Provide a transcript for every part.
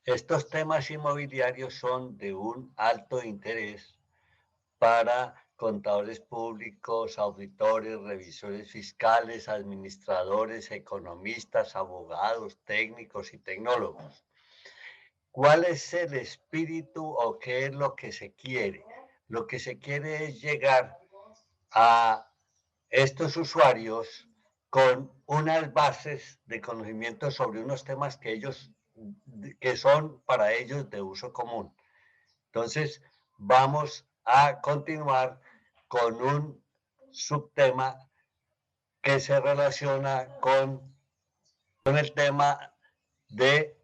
Estos temas inmobiliarios son de un alto interés para contadores públicos, auditores, revisores fiscales, administradores, economistas, abogados, técnicos y tecnólogos. ¿Cuál es el espíritu o qué es lo que se quiere? Lo que se quiere es llegar a estos usuarios con unas bases de conocimiento sobre unos temas que son para ellos de uso común. Entonces, vamos a continuar con un subtema que se relaciona con el tema de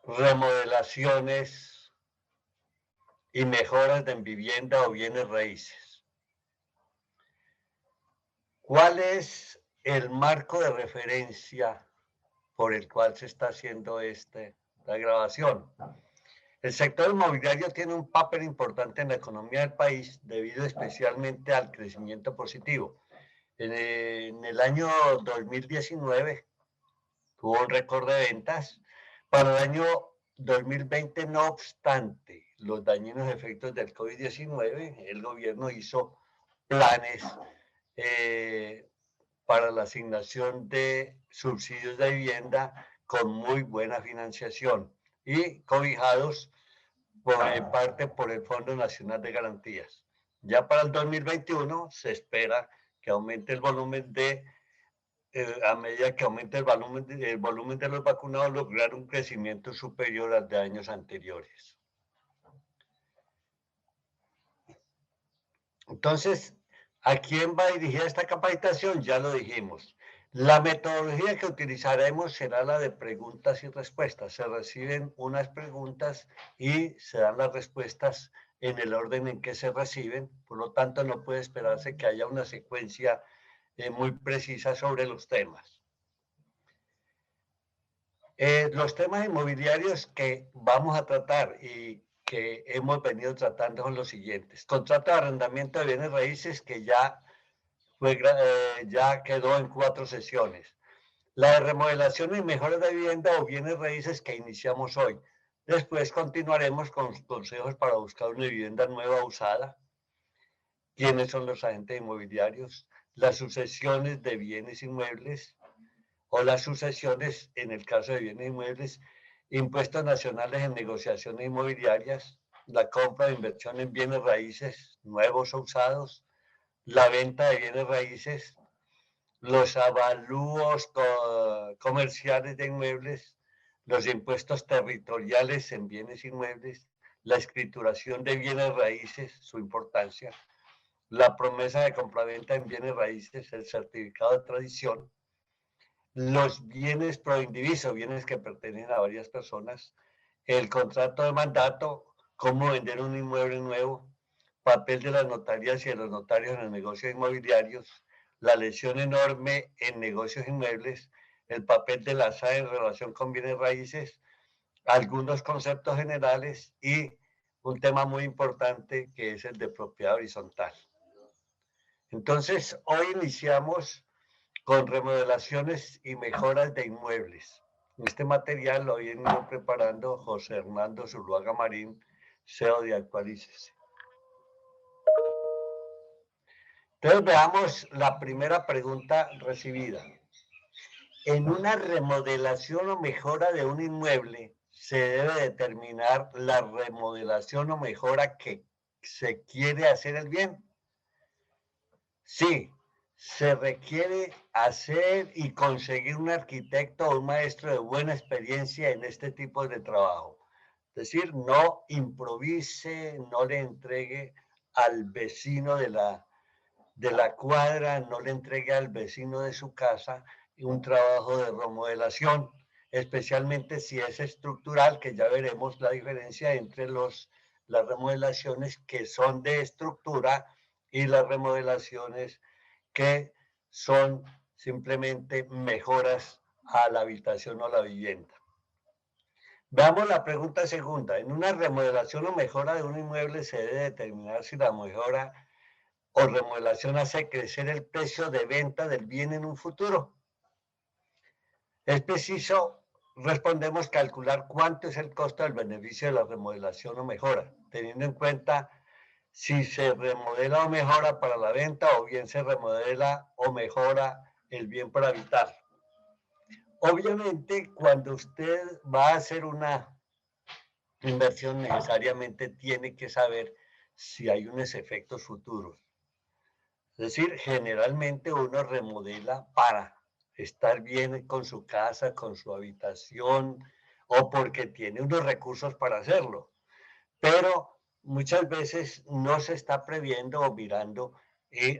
remodelaciones y mejoras de vivienda o bienes raíces. ¿Cuál es el marco de referencia por el cual se está haciendo la grabación? El sector inmobiliario tiene un papel importante en la economía del país debido especialmente al crecimiento positivo. En el año 2019 tuvo un récord de ventas. Para el año 2020, no obstante los dañinos efectos del COVID-19, el gobierno hizo planes para la asignación de subsidios de vivienda con muy buena financiación y cobijados en parte por el Fondo Nacional de Garantías. Ya para el 2021 se espera que aumente el volumen a medida que aumente el volumen de los vacunados, lograr un crecimiento superior al de años anteriores. Entonces, ¿a quién va dirigida esta capacitación? Ya lo dijimos. La metodología que utilizaremos será la de preguntas y respuestas. Se reciben unas preguntas y se dan las respuestas en el orden en que se reciben. Por lo tanto, no puede esperarse que haya una secuencia muy precisa sobre los temas. Los temas inmobiliarios que vamos a tratar y que hemos venido tratando son los siguientes. Contrato de arrendamiento de bienes raíces que ya quedó en 4 sesiones. La de remodelación y mejoras de vivienda o bienes raíces que iniciamos hoy. Después continuaremos con consejos para buscar una vivienda nueva usada. ¿Quiénes son los agentes inmobiliarios? Las sucesiones de bienes inmuebles o las sucesiones, en el caso de bienes inmuebles, impuestos nacionales en negociaciones inmobiliarias, la compra de inversión en bienes raíces nuevos o usados, la venta de bienes raíces, los avalúos comerciales de inmuebles, los impuestos territoriales en bienes inmuebles, la escrituración de bienes raíces, su importancia, la promesa de compraventa en bienes raíces, el certificado de tradición, los bienes proindiviso, bienes que pertenecen a varias personas, el contrato de mandato, cómo vender un inmueble nuevo, papel de las notarías y de los notarios en los negocios inmobiliarios, la lesión enorme en negocios inmuebles, el papel de la SAE en relación con bienes raíces, algunos conceptos generales y un tema muy importante que es el de propiedad horizontal. Entonces, hoy iniciamos con remodelaciones y mejoras de inmuebles. Este material lo viene preparando José Hernando Zuluaga Marín, CEO de Actualícese. Entonces veamos la primera pregunta recibida. En una remodelación o mejora de un inmueble, se debe determinar la remodelación o mejora que se quiere hacer el bien. Sí, se requiere hacer y conseguir un arquitecto o un maestro de buena experiencia en este tipo de trabajo. Es decir, no improvise, no le entregue al vecino de la cuadra, no le entregue al vecino de su casa un trabajo de remodelación, especialmente si es estructural, que ya veremos la diferencia entre las remodelaciones que son de estructura y las remodelaciones que son simplemente mejoras a la habitación o la vivienda. Veamos la pregunta segunda. En una remodelación o mejora de un inmueble se debe determinar si la mejora o remodelación hace crecer el precio de venta del bien en un futuro. Es preciso respondemos calcular cuánto es el costo del beneficio de la remodelación o mejora, teniendo en cuenta si se remodela o mejora para la venta o bien se remodela o mejora el bien para habitar. Obviamente, cuando usted va a hacer una inversión, necesariamente tiene que saber si hay unos efectos futuros. Es decir, generalmente uno remodela para estar bien con su casa, con su habitación, o porque tiene unos recursos para hacerlo. Pero muchas veces no se está previendo o mirando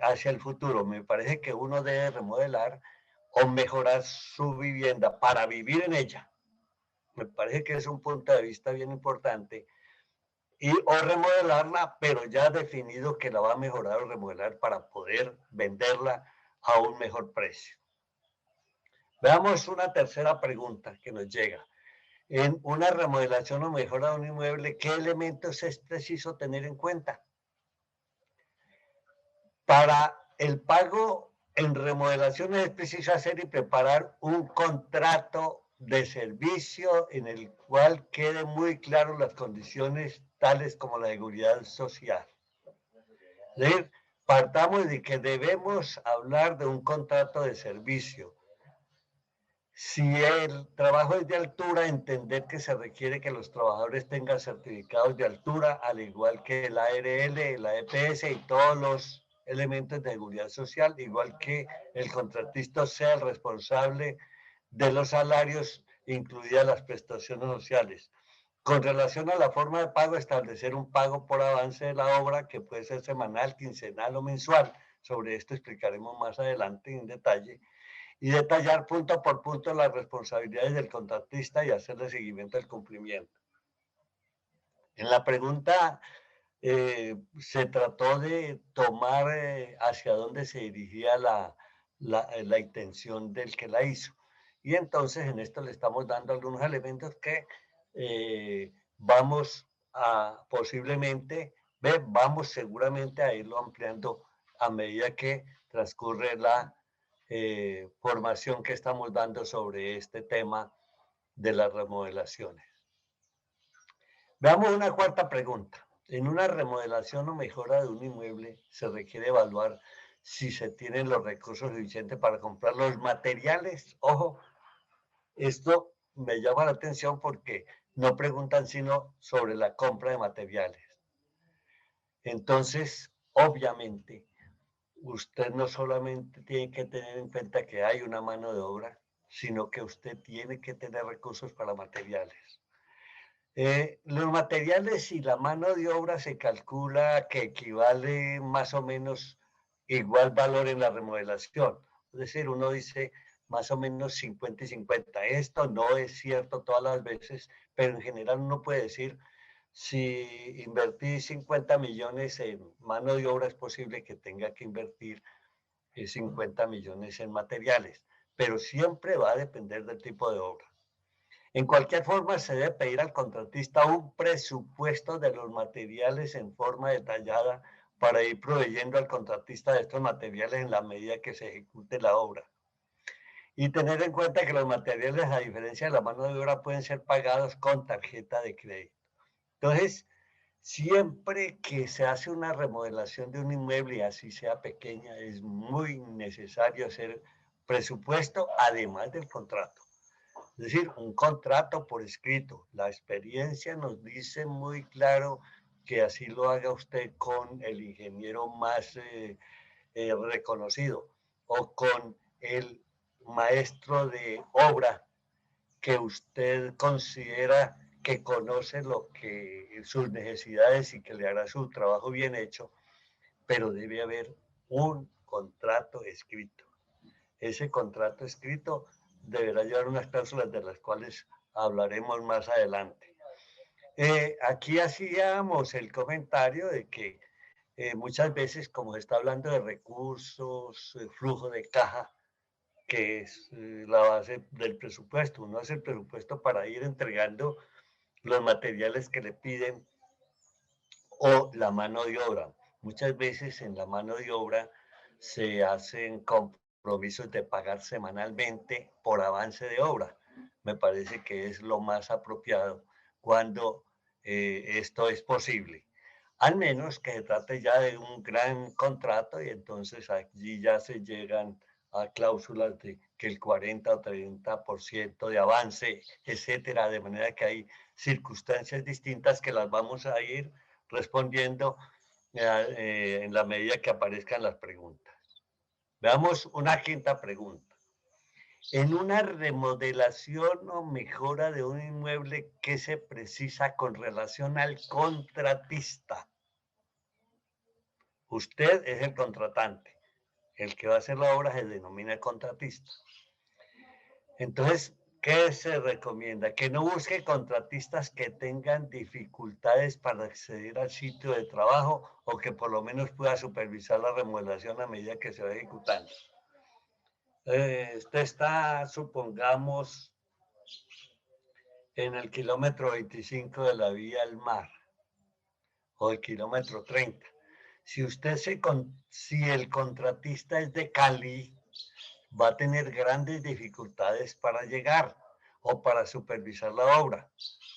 hacia el futuro. Me parece que uno debe remodelar o mejorar su vivienda para vivir en ella. Me parece que es un punto de vista bien importante. Y o remodelarla, pero ya definido que la va a mejorar o remodelar para poder venderla a un mejor precio. Veamos una tercera pregunta que nos llega. En una remodelación o mejora de un inmueble, ¿qué elementos es preciso tener en cuenta? Para el pago en remodelaciones es preciso hacer y preparar un contrato de servicio en el cual queden muy claras las condiciones tales como la seguridad social. Es decir, partamos de que debemos hablar de un contrato de servicio. Si el trabajo es de altura, entender que se requiere que los trabajadores tengan certificados de altura, al igual que la ARL, la EPS y todos los elementos de seguridad social, igual que el contratista sea el responsable de los salarios, incluidas las prestaciones sociales. Con relación a la forma de pago, establecer un pago por avance de la obra que puede ser semanal, quincenal o mensual. Sobre esto explicaremos más adelante en detalle y detallar punto por punto las responsabilidades del contratista y hacerle seguimiento al cumplimiento. En la pregunta se trató de tomar hacia dónde se dirigía la intención del que la hizo. Y entonces en esto le estamos dando algunos elementos que vamos a posiblemente, vamos seguramente a irlo ampliando a medida que transcurre la formación que estamos dando sobre este tema de las remodelaciones. Veamos una cuarta pregunta. En una remodelación o mejora de un inmueble se requiere evaluar si se tienen los recursos suficientes para comprar los materiales. Ojo, esto me llama la atención porque no preguntan sino sobre la compra de materiales. Entonces, obviamente, usted no solamente tiene que tener en cuenta que hay una mano de obra, sino que usted tiene que tener recursos para materiales. Los materiales y la mano de obra se calcula que equivale más o menos igual valor en la remodelación. Es decir, uno dice más o menos 50 y 50. Esto no es cierto todas las veces, pero en general uno puede decir, si invertí 50 millones en mano de obra, es posible que tenga que invertir 50 millones en materiales, pero siempre va a depender del tipo de obra. En cualquier forma, se debe pedir al contratista un presupuesto de los materiales en forma detallada para ir proveyendo al contratista de estos materiales en la medida que se ejecute la obra. Y tener en cuenta que los materiales, a diferencia de la mano de obra, pueden ser pagados con tarjeta de crédito. Entonces, siempre que se hace una remodelación de un inmueble, así sea pequeña, es muy necesario hacer presupuesto además del contrato. Es decir, un contrato por escrito. La experiencia nos dice muy claro que así lo haga usted con el ingeniero más reconocido o con el maestro de obra que usted considera que conoce lo que sus necesidades y que le hará su trabajo bien hecho, pero debe haber un contrato escrito. Ese contrato escrito deberá llevar unas cláusulas de las cuales hablaremos más adelante. Aquí hacíamos el comentario de que muchas veces, como se está hablando de recursos, flujo de caja, que es la base del presupuesto, uno hace el presupuesto para ir entregando los materiales que le piden o la mano de obra. Muchas veces en la mano de obra se hacen compromisos de pagar semanalmente por avance de obra. me parece que es lo más apropiado cuando esto es posible. Al menos que se trate ya de un gran contrato y entonces allí ya se llegan a cláusulas de que el 40 o 30% de avance, etcétera, de manera que hay circunstancias distintas que las vamos a ir respondiendo en la medida que aparezcan las preguntas. Veamos una quinta pregunta. En una remodelación o mejora de un inmueble, ¿qué se precisa con relación al contratista? Usted es el contratante. El que va a hacer la obra se denomina contratista. Entonces, ¿qué se recomienda? Que no busque contratistas que tengan dificultades para acceder al sitio de trabajo o que por lo menos pueda supervisar la remodelación a medida que se va ejecutando. Usted está, supongamos, en el kilómetro 25 de la vía al mar o el kilómetro 30. Si el contratista es de Cali, va a tener grandes dificultades para llegar o para supervisar la obra.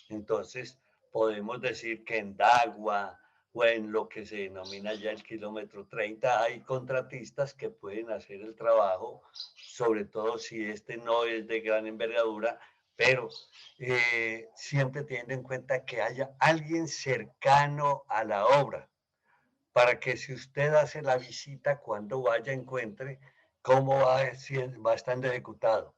Entonces, podemos decir que en Dagua o en lo que se denomina ya el kilómetro 30, hay contratistas que pueden hacer el trabajo, sobre todo si este no es de gran envergadura, pero siempre teniendo en cuenta que haya alguien cercano a la obra, para que si usted hace la visita, cuando vaya encuentre cómo va estando ejecutado.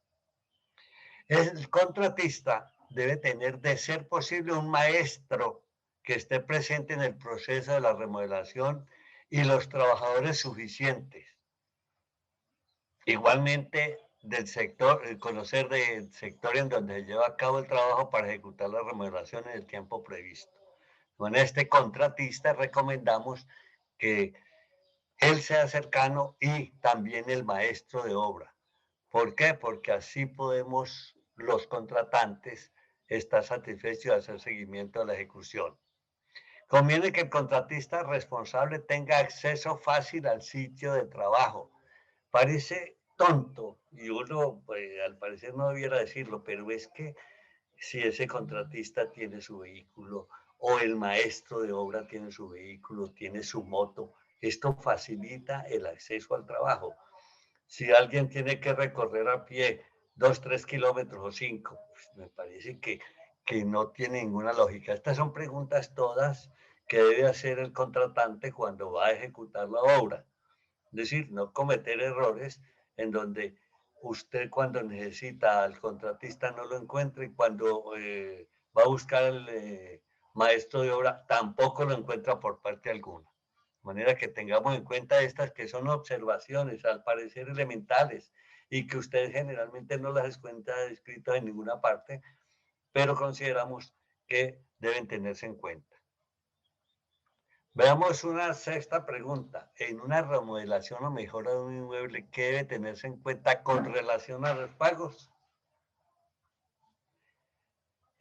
El contratista debe tener, de ser posible, un maestro que esté presente en el proceso de la remodelación y los trabajadores suficientes. Igualmente, del sector, conocer del sector en donde se lleva a cabo el trabajo para ejecutar la remodelación en el tiempo previsto. Con este contratista recomendamos que él sea cercano y también el maestro de obra. ¿Por qué? Porque así podemos, los contratantes, estar satisfechos de hacer seguimiento a la ejecución. Conviene que el contratista responsable tenga acceso fácil al sitio de trabajo. Parece tonto y uno, pues, al parecer no debiera decirlo, pero es que si ese contratista tiene su vehículo o el maestro de obra tiene su vehículo, tiene su moto, esto facilita el acceso al trabajo. Si alguien tiene que recorrer a pie 2, 3 kilómetros o 5, pues me parece que no tiene ninguna lógica. Estas son preguntas todas que debe hacer el contratante cuando va a ejecutar la obra. Es decir, no cometer errores en donde usted cuando necesita al contratista no lo encuentra y cuando va a buscar al maestro de obra tampoco lo encuentra por parte alguna. De manera que tengamos en cuenta estas que son observaciones, al parecer elementales, y que usted generalmente no las encuentra escritas en ninguna parte, pero consideramos que deben tenerse en cuenta. Veamos una sexta pregunta. En una remodelación o mejora de un inmueble, ¿qué debe tenerse en cuenta con relación a los pagos?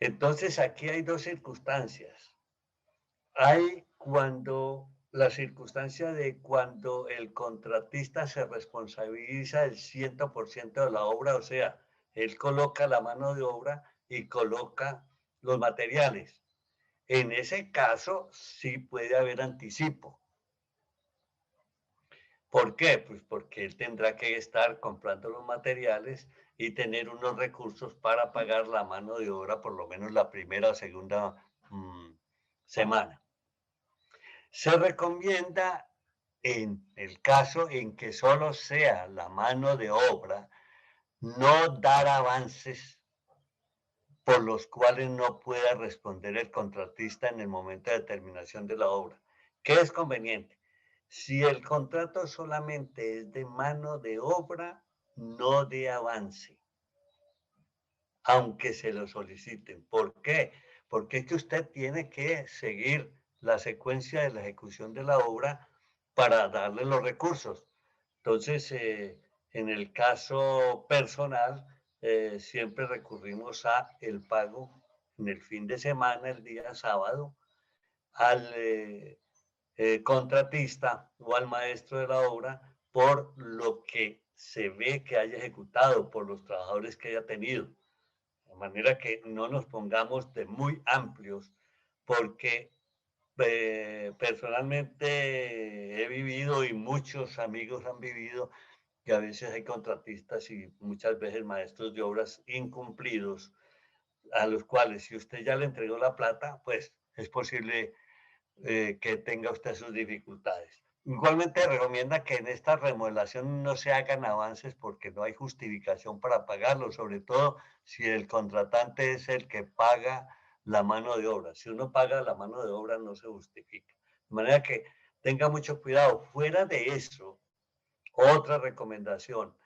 Entonces, aquí hay dos circunstancias. Hay cuando la circunstancia de cuando el contratista se responsabiliza del 100% de la obra, o sea, él coloca la mano de obra y coloca los materiales. En ese caso, sí puede haber anticipo. ¿Por qué? Pues porque él tendrá que estar comprando los materiales y tener unos recursos para pagar la mano de obra por lo menos la primera o segunda semana. Se recomienda en el caso en que solo sea la mano de obra, no dar avances por los cuales no pueda responder el contratista en el momento de terminación de la obra. ¿Qué es conveniente? Si el contrato solamente es de mano de obra, no de avance, aunque se lo soliciten. ¿Por qué? Porque es que usted tiene que seguir la secuencia de la ejecución de la obra para darle los recursos. Entonces, en el caso personal, siempre recurrimos a el pago en el fin de semana, el día sábado, al contratista o al maestro de la obra por lo que se ve que haya ejecutado, por los trabajadores que haya tenido. manera que no nos pongamos de muy amplios, porque personalmente he vivido y muchos amigos han vivido que a veces hay contratistas y muchas veces maestros de obras incumplidos, a los cuales si usted ya le entregó la plata, pues es posible que tenga usted sus dificultades. Igualmente recomienda que en esta remodelación no se hagan avances porque no hay justificación para pagarlo, sobre todo si el contratante es el que paga la mano de obra. Si uno paga la mano de obra no se justifica. De manera que tenga mucho cuidado. Fuera de eso, otra recomendación,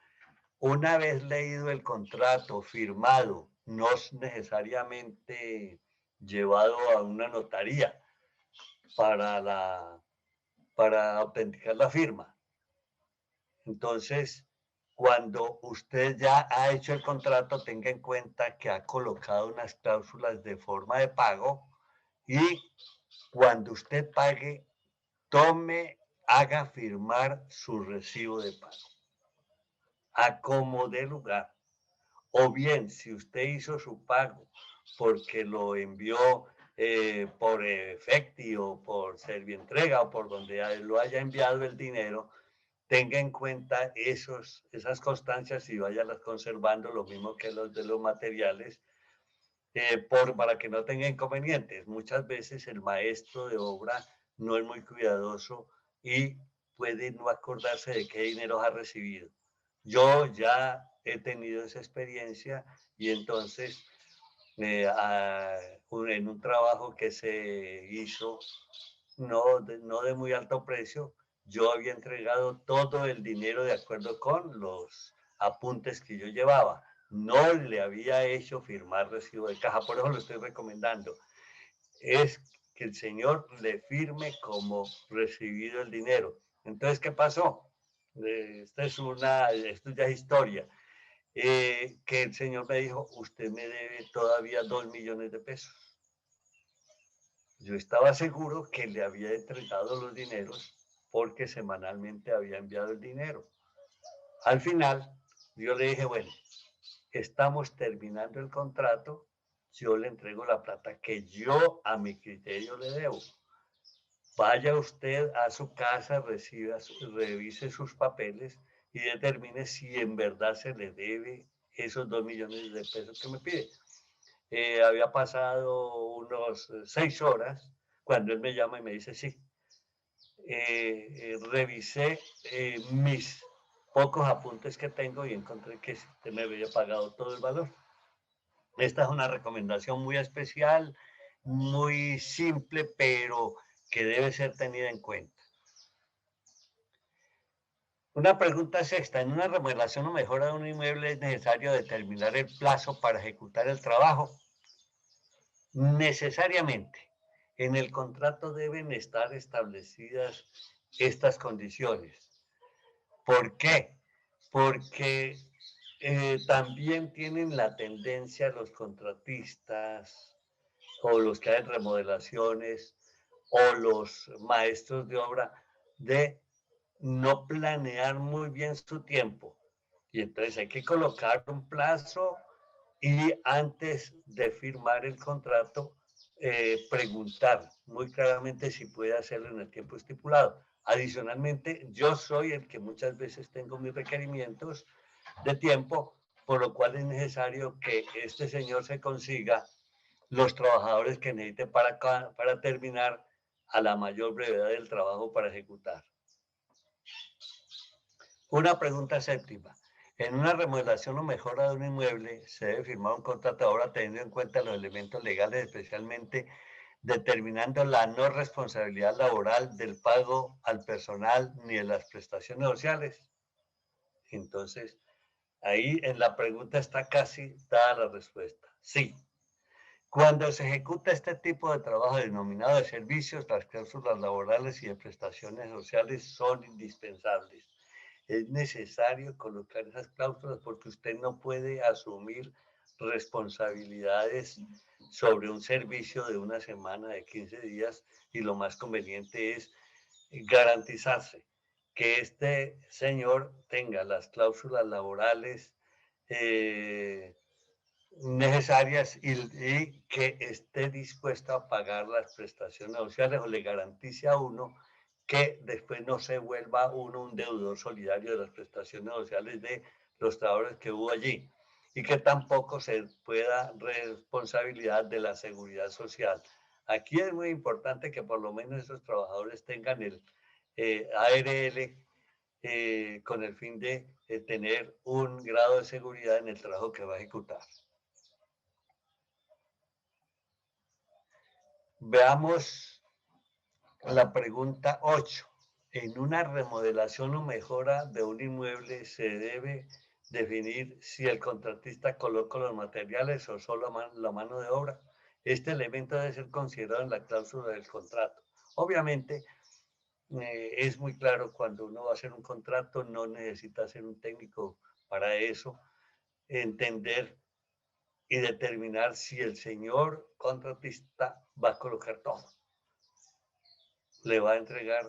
una vez leído el contrato, firmado, no es necesariamente llevado a una notaría para para autenticar la firma. Entonces, cuando usted ya ha hecho el contrato, tenga en cuenta que ha colocado unas cláusulas de forma de pago y cuando usted pague, haga firmar su recibo de pago, a como dé lugar. O bien, si usted hizo su pago porque lo envió por Efecti o por Servientrega o por donde lo haya enviado el dinero, tenga en cuenta esas constancias y váyalas conservando, lo mismo que los de los materiales, para que no tenga inconvenientes. Muchas veces el maestro de obra no es muy cuidadoso y puede no acordarse de qué dinero ha recibido. Yo ya he tenido esa experiencia y entonces en un trabajo que se hizo no de muy alto precio, yo había entregado todo el dinero de acuerdo con los apuntes que yo llevaba. No le había hecho firmar recibo de caja, por eso lo estoy recomendando. Es que el señor le firme como recibido el dinero. Entonces, ¿qué pasó? Esto ya es historia. Que el señor me dijo, usted me debe todavía 2 millones de pesos. Yo estaba seguro que le había entregado los dineros porque semanalmente había enviado el dinero. Al final, yo le dije, bueno, estamos terminando el contrato, yo le entrego la plata que yo a mi criterio le debo. Vaya usted a su casa, revise sus papeles y determine si en verdad se le debe esos 2 millones de pesos que me pide. Había pasado unos 6 horas cuando él me llama y me dice, sí, revisé mis pocos apuntes que tengo y encontré que usted me había pagado todo el valor. Esta es una recomendación muy especial, muy simple, pero que debe ser tenida en cuenta. Una pregunta sexta. ¿En una remodelación o mejora de un inmueble es necesario determinar el plazo para ejecutar el trabajo? Necesariamente. En el contrato deben estar establecidas estas condiciones. ¿Por qué? Porque también tienen la tendencia los contratistas o los que hacen remodelaciones o los maestros de obra de no planear muy bien su tiempo. Y entonces hay que colocar un plazo y antes de firmar el contrato, preguntar muy claramente si puede hacerlo en el tiempo estipulado. Adicionalmente, yo soy el que muchas veces tengo mis requerimientos de tiempo, por lo cual es necesario que este señor se consiga los trabajadores que necesite para terminar a la mayor brevedad del trabajo para ejecutar. Una pregunta séptima. En una remodelación o mejora de un inmueble, se debe firmar un contrato de obra teniendo en cuenta los elementos legales, especialmente determinando la no responsabilidad laboral del pago al personal ni de las prestaciones sociales. Entonces, ahí en la pregunta está casi dada la respuesta. Sí. Cuando se ejecuta este tipo de trabajo denominado de servicios, las cláusulas laborales y de prestaciones sociales son indispensables. Es necesario colocar esas cláusulas porque usted no puede asumir responsabilidades sobre un servicio de una semana, de 15 días, y lo más conveniente es garantizarse que este señor tenga las cláusulas laborales necesarias y que esté dispuesto a pagar las prestaciones sociales o le garantice a uno que después no se vuelva uno un deudor solidario de las prestaciones sociales de los trabajadores que hubo allí y que tampoco se pueda responsabilidad de la seguridad social. Aquí es muy importante que por lo menos esos trabajadores tengan el ARL con el fin de tener un grado de seguridad en el trabajo que va a ejecutar. Veamos la pregunta 8. En una remodelación o mejora de un inmueble se debe definir si el contratista coloca los materiales o solo la mano de obra. Este elemento debe ser considerado en la cláusula del contrato. Obviamente, es muy claro cuando uno va a hacer un contrato, no necesita ser un técnico para eso, entender y determinar si el señor contratista va a colocar todo. Le va a entregar,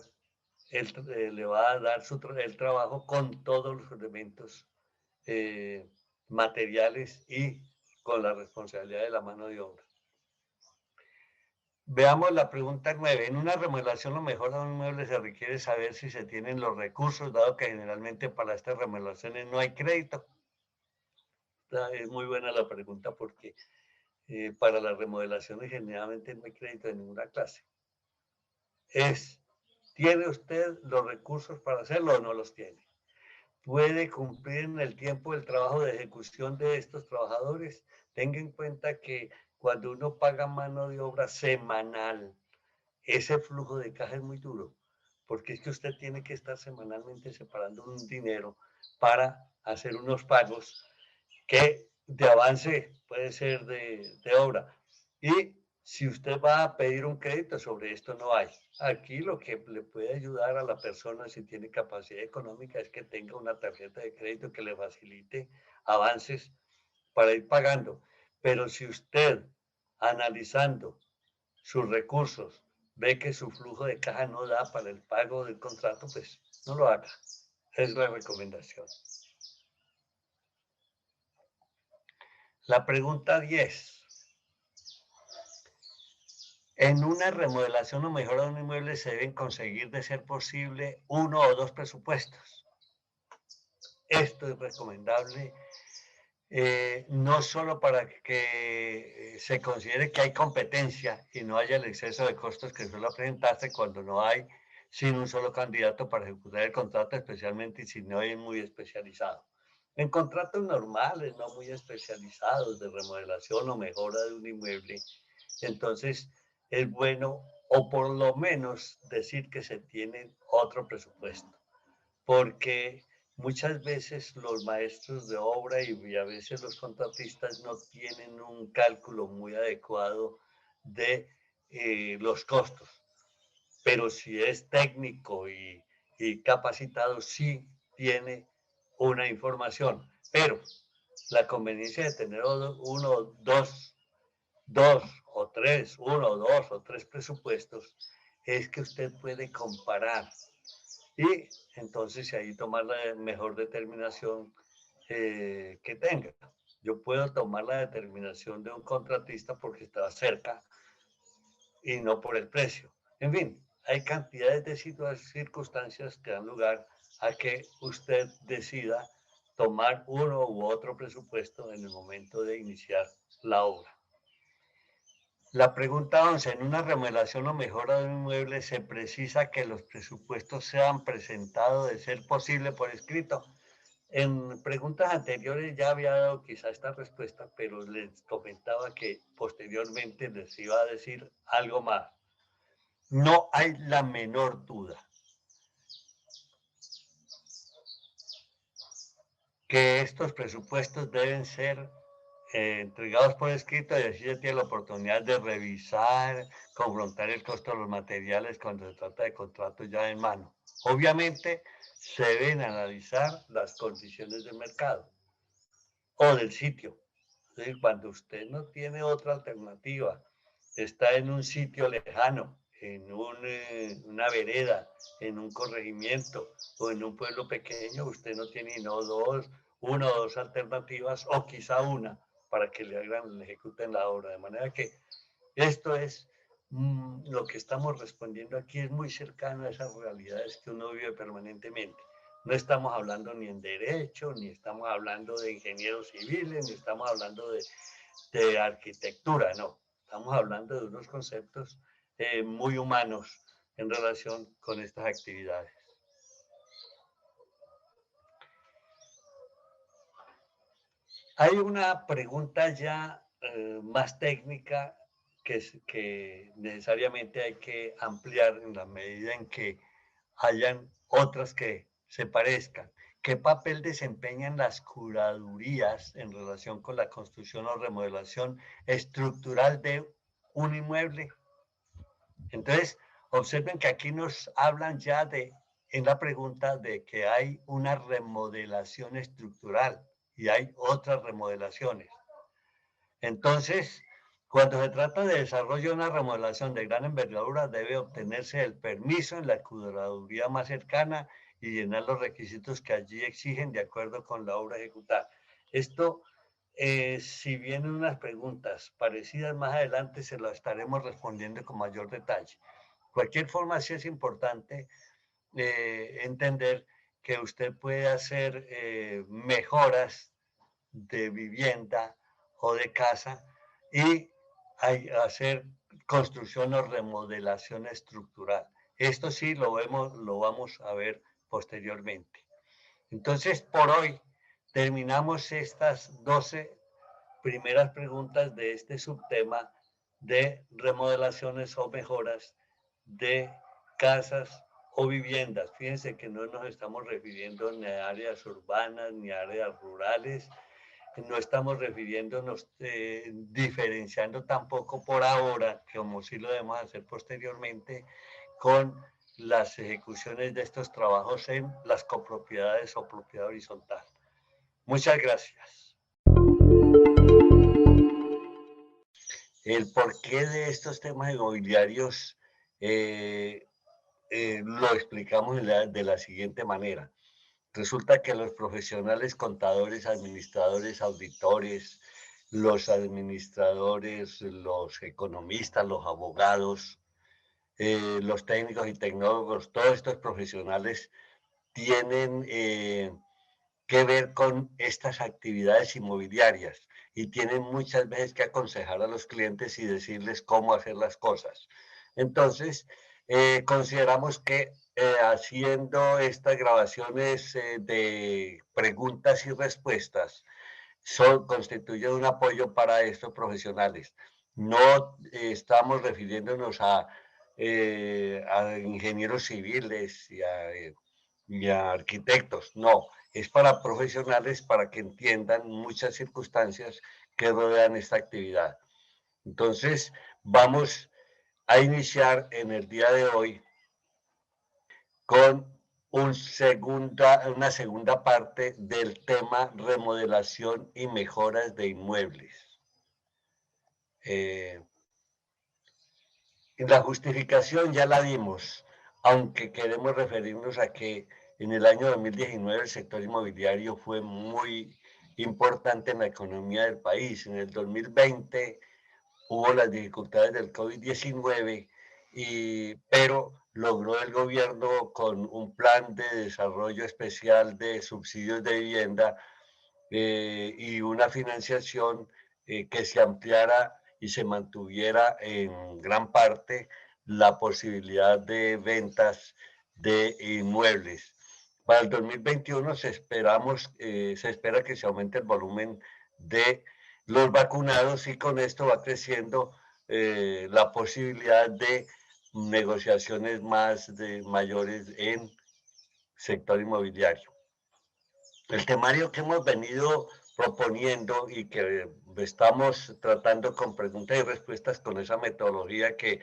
le va a dar el trabajo con todos los elementos eh, materiales y con la responsabilidad de la mano de obra. Veamos la pregunta 9. En una remodelación o mejora de un inmueble se requiere saber si se tienen los recursos, dado que generalmente para estas remodelaciones no hay crédito. Es muy buena la pregunta porque para las remodelaciones generalmente no hay crédito de ninguna clase. ¿Tiene usted los recursos para hacerlo o no los tiene? ¿Puede cumplir en el tiempo el trabajo de ejecución de estos trabajadores? Tenga en cuenta que cuando uno paga mano de obra semanal, ese flujo de caja es muy duro, porque es que usted tiene que estar semanalmente separando un dinero para hacer unos pagos que de avance puede ser de obra. Y si usted va a pedir un crédito, sobre esto no hay. Aquí lo que le puede ayudar a la persona si tiene capacidad económica es que tenga una tarjeta de crédito que le facilite avances para ir pagando. Pero si usted, analizando sus recursos, ve que su flujo de caja no da para el pago del contrato, pues no lo haga. Es la recomendación. La pregunta 10. En una remodelación o mejora de un inmueble se deben conseguir, de ser posible, uno o dos presupuestos. Esto es recomendable no solo para que se considere que hay competencia y no haya el exceso de costos que suele presentarse cuando no hay sin un solo candidato para ejecutar el contrato, especialmente si no es muy especializado. En contratos normales, no muy especializados de remodelación o mejora de un inmueble, entonces es bueno o por lo menos decir que se tiene otro presupuesto, porque muchas veces los maestros de obra y a veces los contratistas no tienen un cálculo muy adecuado de los costos, pero si es técnico y capacitado, sí tiene una información, pero la conveniencia de tener uno, dos o tres, uno, dos o tres presupuestos, es que usted puede comparar y entonces ahí tomar la mejor determinación que tenga. Yo puedo tomar la determinación de un contratista porque estaba cerca y no por el precio. En fin, hay cantidades de circunstancias que dan lugar a que usted decida tomar uno u otro presupuesto en el momento de iniciar la obra. La pregunta 11. En una remodelación o mejora de un inmueble se precisa que los presupuestos sean presentados, de ser posible, por escrito. En preguntas anteriores ya había dado quizá esta respuesta, pero les comentaba que posteriormente les iba a decir algo más. No hay la menor duda que estos presupuestos deben ser entregados por escrito y así se tiene la oportunidad de revisar, confrontar el costo de los materiales cuando se trata de contratos ya en mano. Obviamente se deben analizar las condiciones del mercado o del sitio. Es decir, cuando usted no tiene otra alternativa, está en un sitio lejano, en una vereda, en un corregimiento o en un pueblo pequeño, usted no tiene no una o dos alternativas o quizá una. para que le ejecuten la obra. De manera que esto es lo que estamos respondiendo aquí, es muy cercano a esas realidades que uno vive permanentemente. No estamos hablando ni en derecho, ni estamos hablando de ingenieros civiles, ni estamos hablando de arquitectura, no. Estamos hablando de unos conceptos muy humanos en relación con estas actividades. Hay una pregunta ya más técnica que necesariamente hay que ampliar en la medida en que hayan otras que se parezcan. ¿Qué papel desempeñan las curadurías en relación con la construcción o remodelación estructural de un inmueble? Entonces, observen que aquí nos hablan ya en la pregunta de que hay una remodelación estructural y hay otras remodelaciones. Entonces, cuando se trata de desarrollo de una remodelación de gran envergadura, debe obtenerse el permiso en la curaduría más cercana y llenar los requisitos que allí exigen de acuerdo con la obra ejecutada. Esto, si vienen unas preguntas parecidas más adelante, se las estaremos respondiendo con mayor detalle. Cualquier forma, sí es importante entender que usted puede hacer mejoras de vivienda o de casa y hacer construcción o remodelación estructural. Esto sí lo vamos a ver posteriormente. Entonces, por hoy terminamos estas 12 primeras preguntas de este subtema de remodelaciones o mejoras de casas o viviendas. Fíjense que no nos estamos refiriendo ni a áreas urbanas ni a áreas rurales, no estamos refiriéndonos, diferenciando tampoco por ahora, como sí lo debemos hacer posteriormente, con las ejecuciones de estos trabajos en las copropiedades o propiedad horizontal. Muchas gracias. El porqué de estos temas inmobiliarios lo explicamos de la siguiente manera. Resulta que los profesionales contadores, administradores, auditores, los administradores, los economistas, los abogados, los técnicos y tecnólogos, todos estos profesionales tienen que ver con estas actividades inmobiliarias y tienen muchas veces que aconsejar a los clientes y decirles cómo hacer las cosas. Entonces, consideramos que haciendo estas grabaciones de preguntas y respuestas constituyen un apoyo para estos profesionales. No estamos refiriéndonos a ingenieros civiles y a arquitectos, no, es para profesionales para que entiendan muchas circunstancias que rodean esta actividad. Entonces, vamos a iniciar en el día de hoy con una segunda parte del tema remodelación y mejoras de inmuebles. La justificación ya la dimos, aunque queremos referirnos a que en el año 2019 el sector inmobiliario fue muy importante en la economía del país. En el 2020 hubo las dificultades del COVID-19, pero logró el gobierno con un plan de desarrollo especial de subsidios de vivienda y una financiación que se ampliara y se mantuviera en gran parte la posibilidad de ventas de inmuebles. Para el 2021 se espera que se aumente el volumen de los vacunados y con esto va creciendo la posibilidad de negociaciones mayores en sector inmobiliario. El temario que hemos venido proponiendo y que estamos tratando con preguntas y respuestas con esa metodología que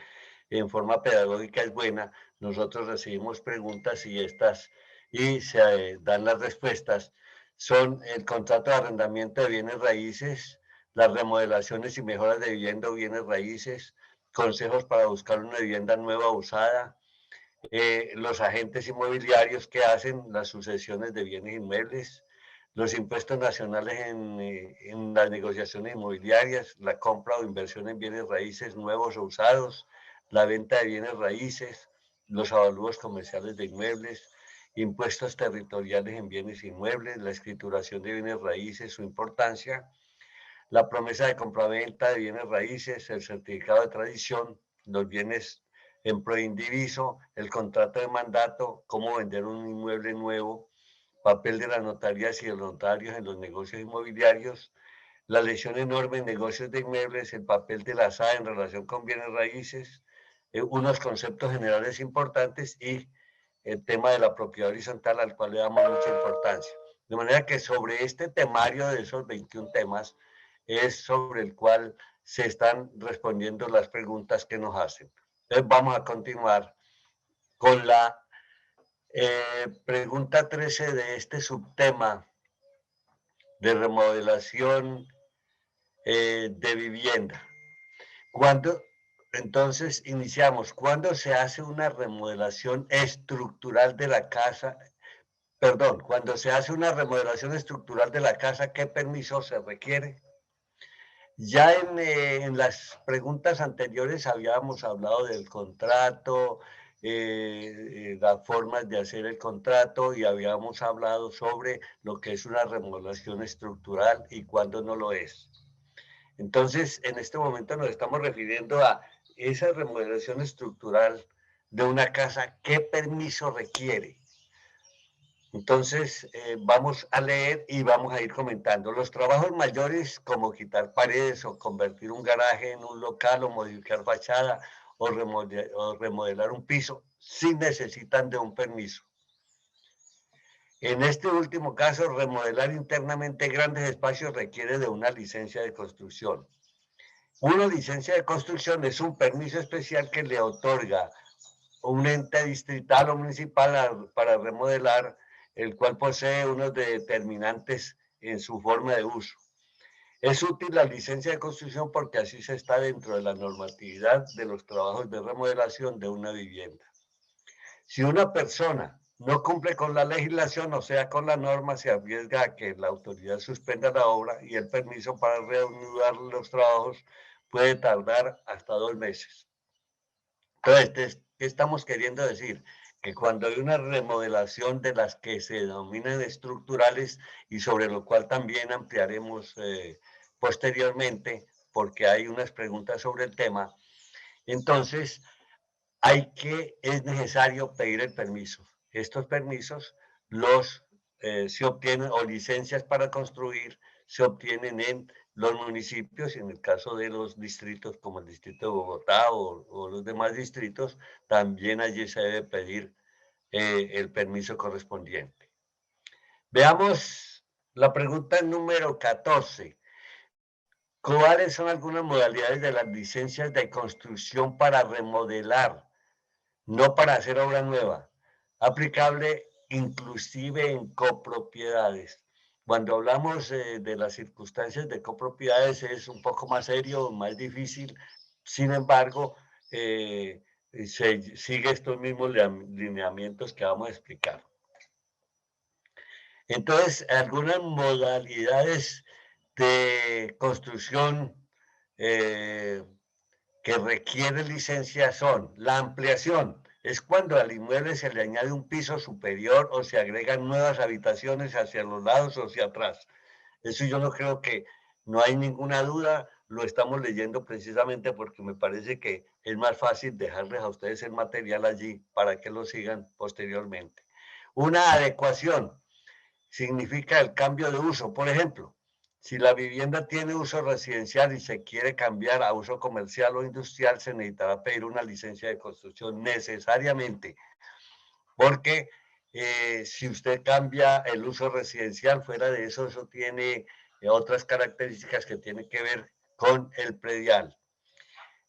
en forma pedagógica es buena, nosotros recibimos preguntas y se dan las respuestas, son el contrato de arrendamiento de bienes raíces, las remodelaciones y mejoras de vivienda o bienes raíces, consejos para buscar una vivienda nueva o usada, los agentes inmobiliarios que hacen las sucesiones de bienes inmuebles, los impuestos nacionales en las negociaciones inmobiliarias, la compra o inversión en bienes raíces nuevos o usados, la venta de bienes raíces, los avalúos comerciales de inmuebles, impuestos territoriales en bienes inmuebles, la escrituración de bienes raíces, su importancia, la promesa de compraventa de bienes raíces, el certificado de tradición, los bienes en proindiviso, el contrato de mandato, cómo vender un inmueble nuevo, papel de las notarías y de los notarios en los negocios inmobiliarios, la lesión enorme en negocios de inmuebles, el papel de la SAE en relación con bienes raíces, unos conceptos generales importantes y el tema de la propiedad horizontal al cual le damos mucha importancia. De manera que sobre este temario de esos 21 temas es sobre el cual se están respondiendo las preguntas que nos hacen. Entonces vamos a continuar con la pregunta 13 de este subtema de remodelación de vivienda. Cuando, entonces, iniciamos, ¿cuándo se hace una remodelación estructural de la casa? Perdón, cuando se hace una remodelación estructural de la casa, ¿qué permiso se requiere? Ya en las preguntas anteriores habíamos hablado del contrato, las formas de hacer el contrato y habíamos hablado sobre lo que es una remodelación estructural y cuándo no lo es. Entonces, en este momento nos estamos refiriendo a esa remodelación estructural de una casa, ¿qué permiso requiere? Entonces, vamos a leer y vamos a ir comentando. Los trabajos mayores, como quitar paredes o convertir un garaje en un local o modificar fachada o remodelar un piso, sí necesitan de un permiso. En este último caso, remodelar internamente grandes espacios requiere de una licencia de construcción. Una licencia de construcción es un permiso especial que le otorga un ente distrital o municipal para remodelar, el cual posee unos determinantes en su forma de uso. Es útil la licencia de construcción porque así se está dentro de la normatividad de los trabajos de remodelación de una vivienda. Si una persona no cumple con la legislación, o sea, con la norma, se arriesga a que la autoridad suspenda la obra y el permiso para reanudar los trabajos puede tardar hasta 2 meses. Entonces, ¿qué estamos queriendo decir? Que cuando hay una remodelación de las que se denominan estructurales y sobre lo cual también ampliaremos posteriormente, porque hay unas preguntas sobre el tema, entonces es necesario pedir el permiso. Estos permisos se obtienen, o licencias para construir, se obtienen en los municipios, en el caso de los distritos como el distrito de Bogotá o los demás distritos, también allí se debe pedir el permiso correspondiente. Veamos la pregunta número 14. ¿Cuáles son algunas modalidades de las licencias de construcción para remodelar, no para hacer obra nueva, aplicable inclusive en copropiedades? Cuando hablamos de las circunstancias de copropiedades es un poco más serio, más difícil, sin embargo, se sigue estos mismos lineamientos que vamos a explicar. Entonces, algunas modalidades de construcción eh, que requiere licencia son la ampliación. Es cuando al inmueble se le añade un piso superior o se agregan nuevas habitaciones hacia los lados o hacia atrás. Eso yo no creo que no hay ninguna duda. Lo estamos leyendo precisamente porque me parece que es más fácil dejarles a ustedes el material allí para que lo sigan posteriormente. Una adecuación significa el cambio de uso. Por ejemplo, si la vivienda tiene uso residencial y se quiere cambiar a uso comercial o industrial, se necesitará pedir una licencia de construcción necesariamente, porque si usted cambia el uso residencial, fuera de eso, eso tiene otras características que tienen que ver con el predial.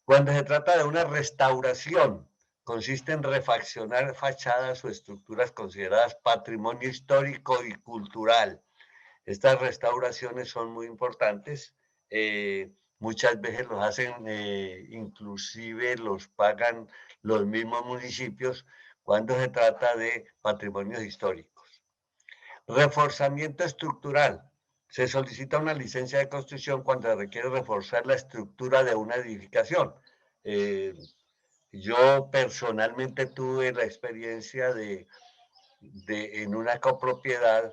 Cuando se trata de una restauración, consiste en refaccionar fachadas o estructuras consideradas patrimonio histórico y cultural. Estas restauraciones son muy importantes. Muchas veces los hacen, inclusive los pagan los mismos municipios cuando se trata de patrimonios históricos. Reforzamiento estructural. Se solicita una licencia de construcción cuando se requiere reforzar la estructura de una edificación. Eh, yo personalmente tuve la experiencia de en una copropiedad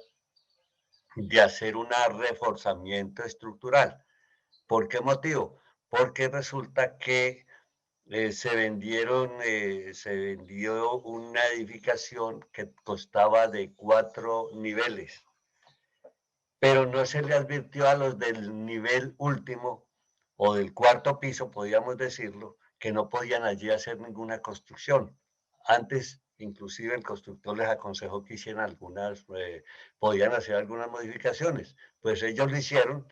de hacer un reforzamiento estructural. ¿Por qué motivo? Porque resulta que se vendió una edificación que costaba de 4 niveles, pero no se le advirtió a los del nivel último o del cuarto piso, podríamos decirlo, que no podían allí hacer ninguna construcción. Antes, inclusive, el constructor les aconsejó que hicieran podían hacer algunas modificaciones. Pues ellos lo hicieron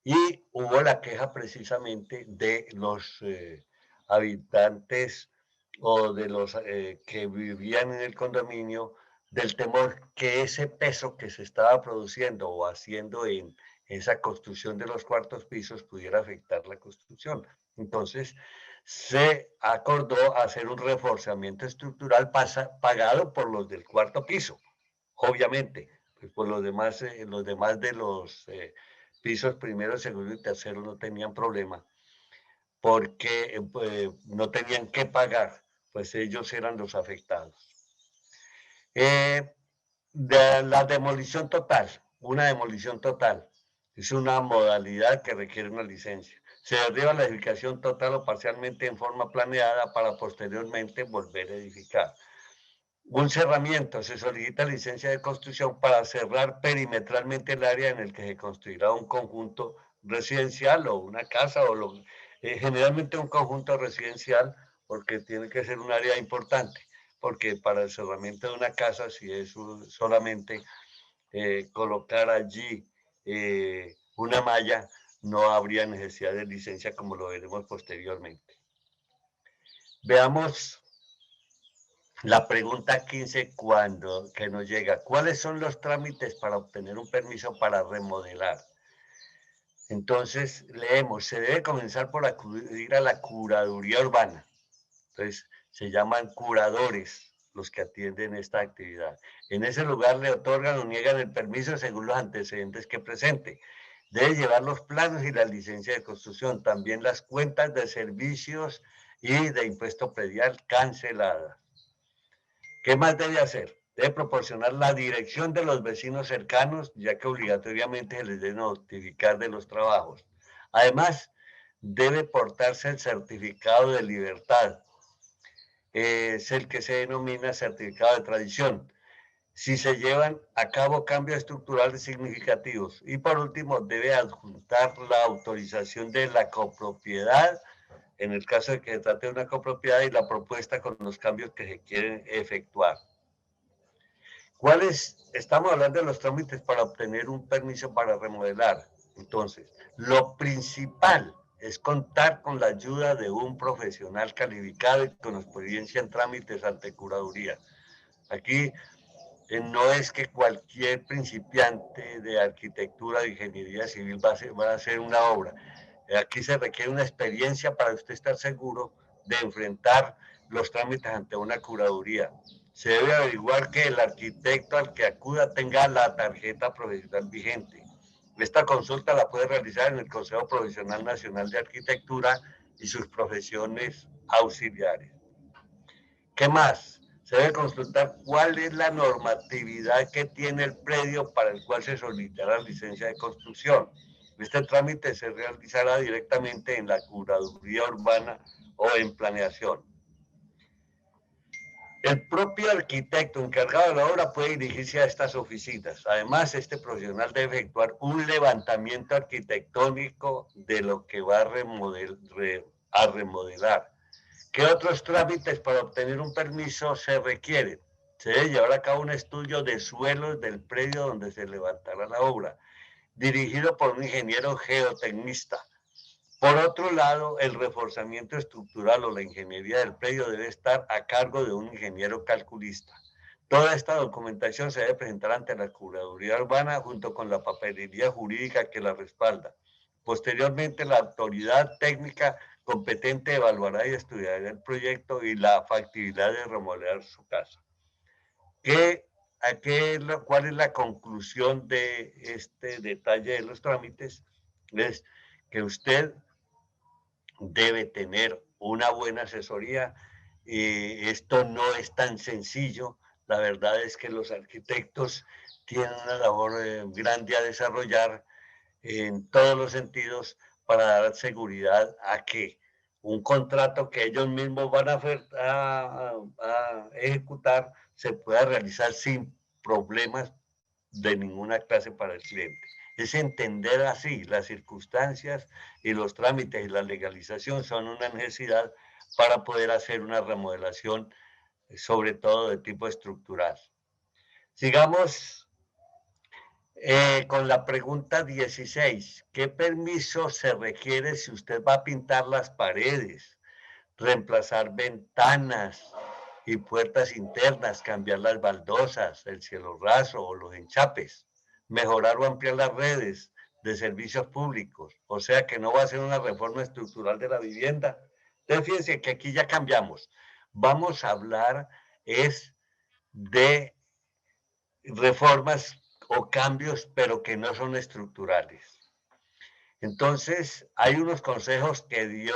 y hubo la queja precisamente de los habitantes o de los que vivían en el condominio del temor que ese peso que se estaba produciendo o haciendo en esa construcción de los cuartos pisos pudiera afectar la construcción. Entonces, se acordó hacer un reforzamiento estructural pagado por los del cuarto piso, obviamente, pues por los demás de los pisos primero, segundo y tercero no tenían problema porque no tenían que pagar, pues ellos eran los afectados. De la demolición total, una demolición total, es una modalidad que requiere una licencia. Se derriba la edificación total o parcialmente en forma planeada para posteriormente volver a edificar. Un cerramiento, se solicita licencia de construcción para cerrar perimetralmente el área en el que se construirá un conjunto residencial o una casa generalmente un conjunto residencial porque tiene que ser un área importante, porque para el cerramiento de una casa si es solamente colocar allí una malla no habría necesidad de licencia como lo veremos posteriormente. Veamos la pregunta 15 que nos llega, ¿cuáles son los trámites para obtener un permiso para remodelar? Entonces, leemos, se debe comenzar por acudir a la curaduría urbana. Entonces, se llaman curadores los que atienden esta actividad. En ese lugar le otorgan o niegan el permiso según los antecedentes que presente. Debe llevar los planos y la licencia de construcción, también las cuentas de servicios y de impuesto predial canceladas. ¿Qué más debe hacer? Debe proporcionar la dirección de los vecinos cercanos, ya que obligatoriamente se les debe notificar de los trabajos. Además, debe portarse el certificado de libertad. Es el que se denomina certificado de tradición. Si se llevan a cabo cambios estructurales significativos. Y por último, debe adjuntar la autorización de la copropiedad, en el caso de que se trate de una copropiedad, y la propuesta con los cambios que se quieren efectuar. Estamos hablando de los trámites para obtener un permiso para remodelar. Entonces, lo principal es contar con la ayuda de un profesional calificado y con experiencia en trámites ante curaduría. Aquí no es que cualquier principiante de arquitectura, de ingeniería civil va a hacer una obra. Aquí se requiere una experiencia para usted estar seguro de enfrentar los trámites ante una curaduría. Se debe averiguar que el arquitecto al que acuda tenga la tarjeta profesional vigente. Esta consulta la puede realizar en el Consejo Provisional Nacional de Arquitectura y sus profesiones auxiliares. ¿Qué más? Se debe consultar cuál es la normatividad que tiene el predio para el cual se solicitará la licencia de construcción. Este trámite se realizará directamente en la curaduría urbana o en planeación. El propio arquitecto encargado de la obra puede dirigirse a estas oficinas. Además, este profesional debe efectuar un levantamiento arquitectónico de lo que va a remodelar. ¿Qué otros trámites para obtener un permiso se requieren? Se debe llevar a cabo un estudio de suelos del predio donde se levantará la obra, dirigido por un ingeniero geotecnista. Por otro lado, el reforzamiento estructural o la ingeniería del predio debe estar a cargo de un ingeniero calculista. Toda esta documentación se debe presentar ante la Curaduría Urbana junto con la papelería jurídica que la respalda. Posteriormente, la autoridad técnica competente evaluará y estudiará el proyecto y la factibilidad de remodelar su casa. ¿Qué ¿cuál es la conclusión de este detalle de los trámites? Es que usted debe tener una buena asesoría. Esto no es tan sencillo. La verdad es que los arquitectos tienen una labor grande a desarrollar en todos los sentidos para dar seguridad a que un contrato que ellos mismos van a ejecutar se pueda realizar sin problemas de ninguna clase para el cliente. Es entender así las circunstancias y los trámites y la legalización son una necesidad para poder hacer una remodelación, sobre todo de tipo estructural. Sigamos con la pregunta 16. ¿Qué permiso se requiere si usted va a pintar las paredes, reemplazar ventanas y puertas internas, cambiar las baldosas, el cielo raso o los enchapes, mejorar o ampliar las redes de servicios públicos? O sea que no va a ser una reforma estructural de la vivienda. Entonces fíjense que aquí ya cambiamos. Vamos a hablar es de reformas o cambios, pero que no son estructurales. Entonces, hay unos consejos que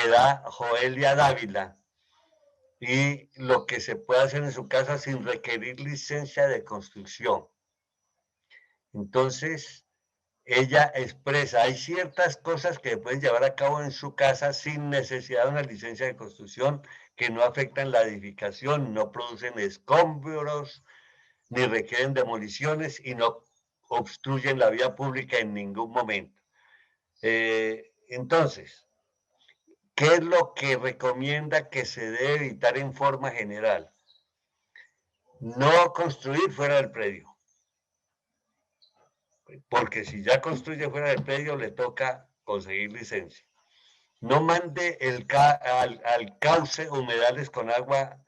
da Joelia Dávila, y lo que se puede hacer en su casa sin requerir licencia de construcción. Entonces, ella expresa, hay ciertas cosas que pueden llevar a cabo en su casa sin necesidad de una licencia de construcción, que no afectan la edificación, no producen escombros, ni requieren demoliciones y no obstruyen la vía pública en ningún momento. Entonces, ¿qué es lo que recomienda que se debe evitar en forma general? No construir fuera del predio, porque si ya construye fuera del predio le toca conseguir licencia. No mande al cauce humedales con agua,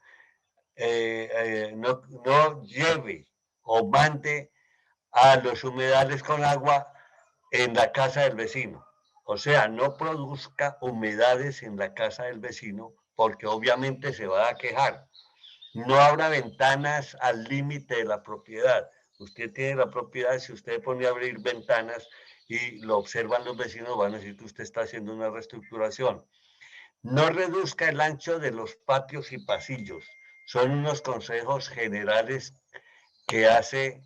no lleve o mande a los humedales con agua en la casa del vecino. O sea, no produzca humedades en la casa del vecino porque obviamente se va a quejar. No abra ventanas al límite de la propiedad. Usted tiene la propiedad, si usted pone a abrir ventanas y lo observan los vecinos, van a decir que usted está haciendo una reestructuración. No reduzca el ancho de los patios y pasillos. Son unos consejos generales que hace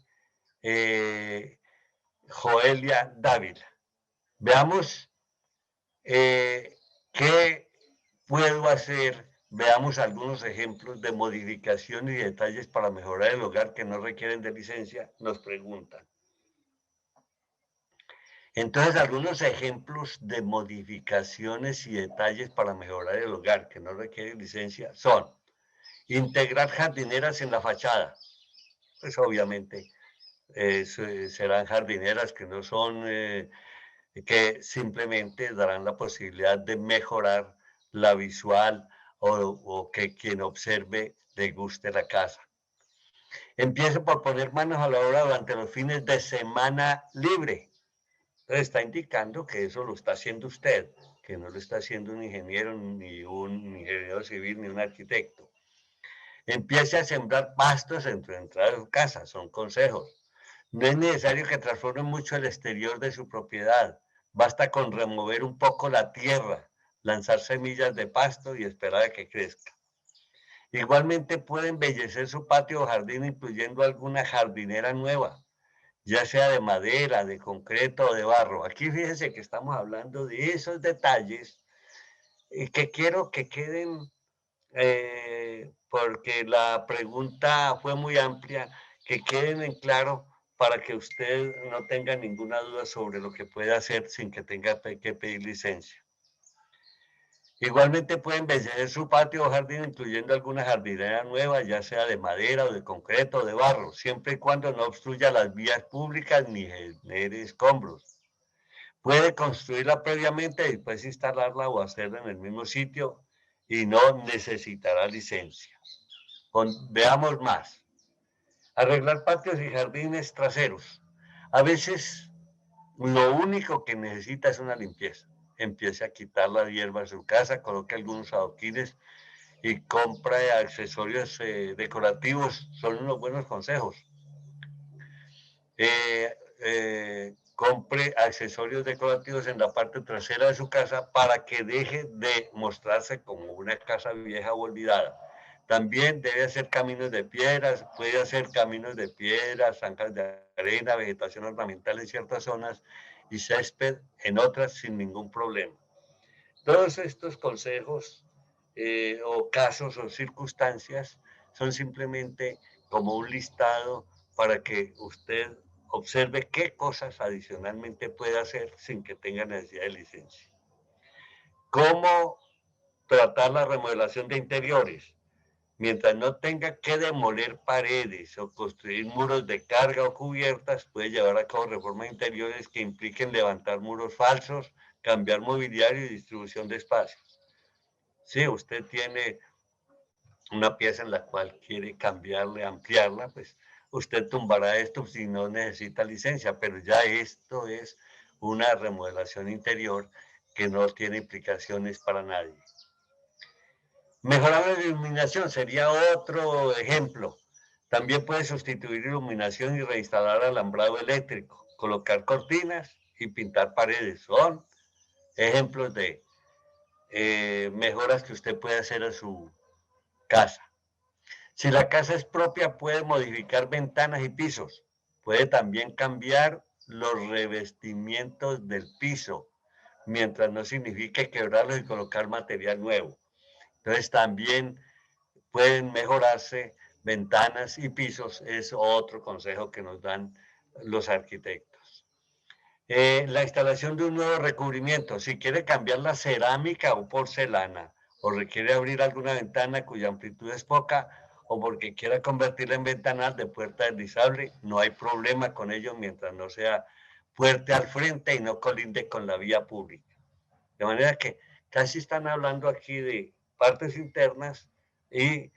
Joelia Dávila. Veamos qué puedo hacer. Veamos algunos ejemplos de modificación y detalles para mejorar el hogar que no requieren de licencia, nos preguntan. Entonces, algunos ejemplos de modificaciones y detalles para mejorar el hogar que no requieren licencia son integrar jardineras en la fachada. Pues obviamente serán jardineras que no son que simplemente darán la posibilidad de mejorar la visual o que quien observe le guste la casa. Empiece por poner manos a la obra durante los fines de semana libre. Entonces está indicando que eso lo está haciendo usted, que no lo está haciendo un ingeniero, ni un ingeniero civil, ni un arquitecto. Empiece a sembrar pastos en tu entrada de su casa, son consejos. No es necesario que transforme mucho el exterior de su propiedad. Basta con remover un poco la tierra, lanzar semillas de pasto y esperar a que crezca. Igualmente puede embellecer su patio o jardín incluyendo alguna jardinera nueva, ya sea de madera, de concreto o de barro. Aquí fíjense que estamos hablando de esos detalles que quiero que queden, porque la pregunta fue muy amplia, que queden en claro para que usted no tenga ninguna duda sobre lo que puede hacer sin que tenga que pedir licencia. Igualmente puede embellecer su patio o jardín incluyendo alguna jardinera nueva, ya sea de madera o de concreto o de barro, siempre y cuando no obstruya las vías públicas ni genere escombros. Puede construirla previamente y después instalarla o hacerla en el mismo sitio y no necesitará licencia. Veamos más. Arreglar patios y jardines traseros. A veces lo único que necesita es una limpieza. Empiece a quitar la hierba de su casa, coloque algunos adoquines y compra de accesorios decorativos son unos buenos consejos. Compre accesorios decorativos en la parte trasera de su casa para que deje de mostrarse como una casa vieja o olvidada. También debe hacer caminos de piedras, puede hacer caminos de piedras, zancas de arena, vegetación ornamental en ciertas zonas y césped en otras sin ningún problema. Todos estos consejos o casos o circunstancias son simplemente como un listado para que usted observe qué cosas adicionalmente puede hacer sin que tenga necesidad de licencia. ¿Cómo tratar la remodelación de interiores? Mientras no tenga que demoler paredes o construir muros de carga o cubiertas, puede llevar a cabo reformas interiores que impliquen levantar muros falsos, cambiar mobiliario y distribución de espacios. Si usted tiene una pieza en la cual quiere cambiarle, ampliarla, pues usted tumbará esto si no necesita licencia, pero ya esto es una remodelación interior que no tiene implicaciones para nadie. Mejorar la iluminación sería otro ejemplo. También puede sustituir iluminación y reinstalar alambrado eléctrico, colocar cortinas y pintar paredes. Son ejemplos de mejoras que usted puede hacer a su casa. Si la casa es propia, puede modificar ventanas y pisos. Puede también cambiar los revestimientos del piso, mientras no signifique quebrarlos y colocar material nuevo. Entonces también pueden mejorarse ventanas y pisos, es otro consejo que nos dan los arquitectos. La instalación de un nuevo recubrimiento, si quiere cambiar la cerámica o porcelana, o requiere abrir alguna ventana cuya amplitud es poca, o porque quiera convertirla en ventanal de puerta deslizable, no hay problema con ello mientras no sea fuerte al frente y no colinde con la vía pública. De manera que casi están hablando aquí de partes internas y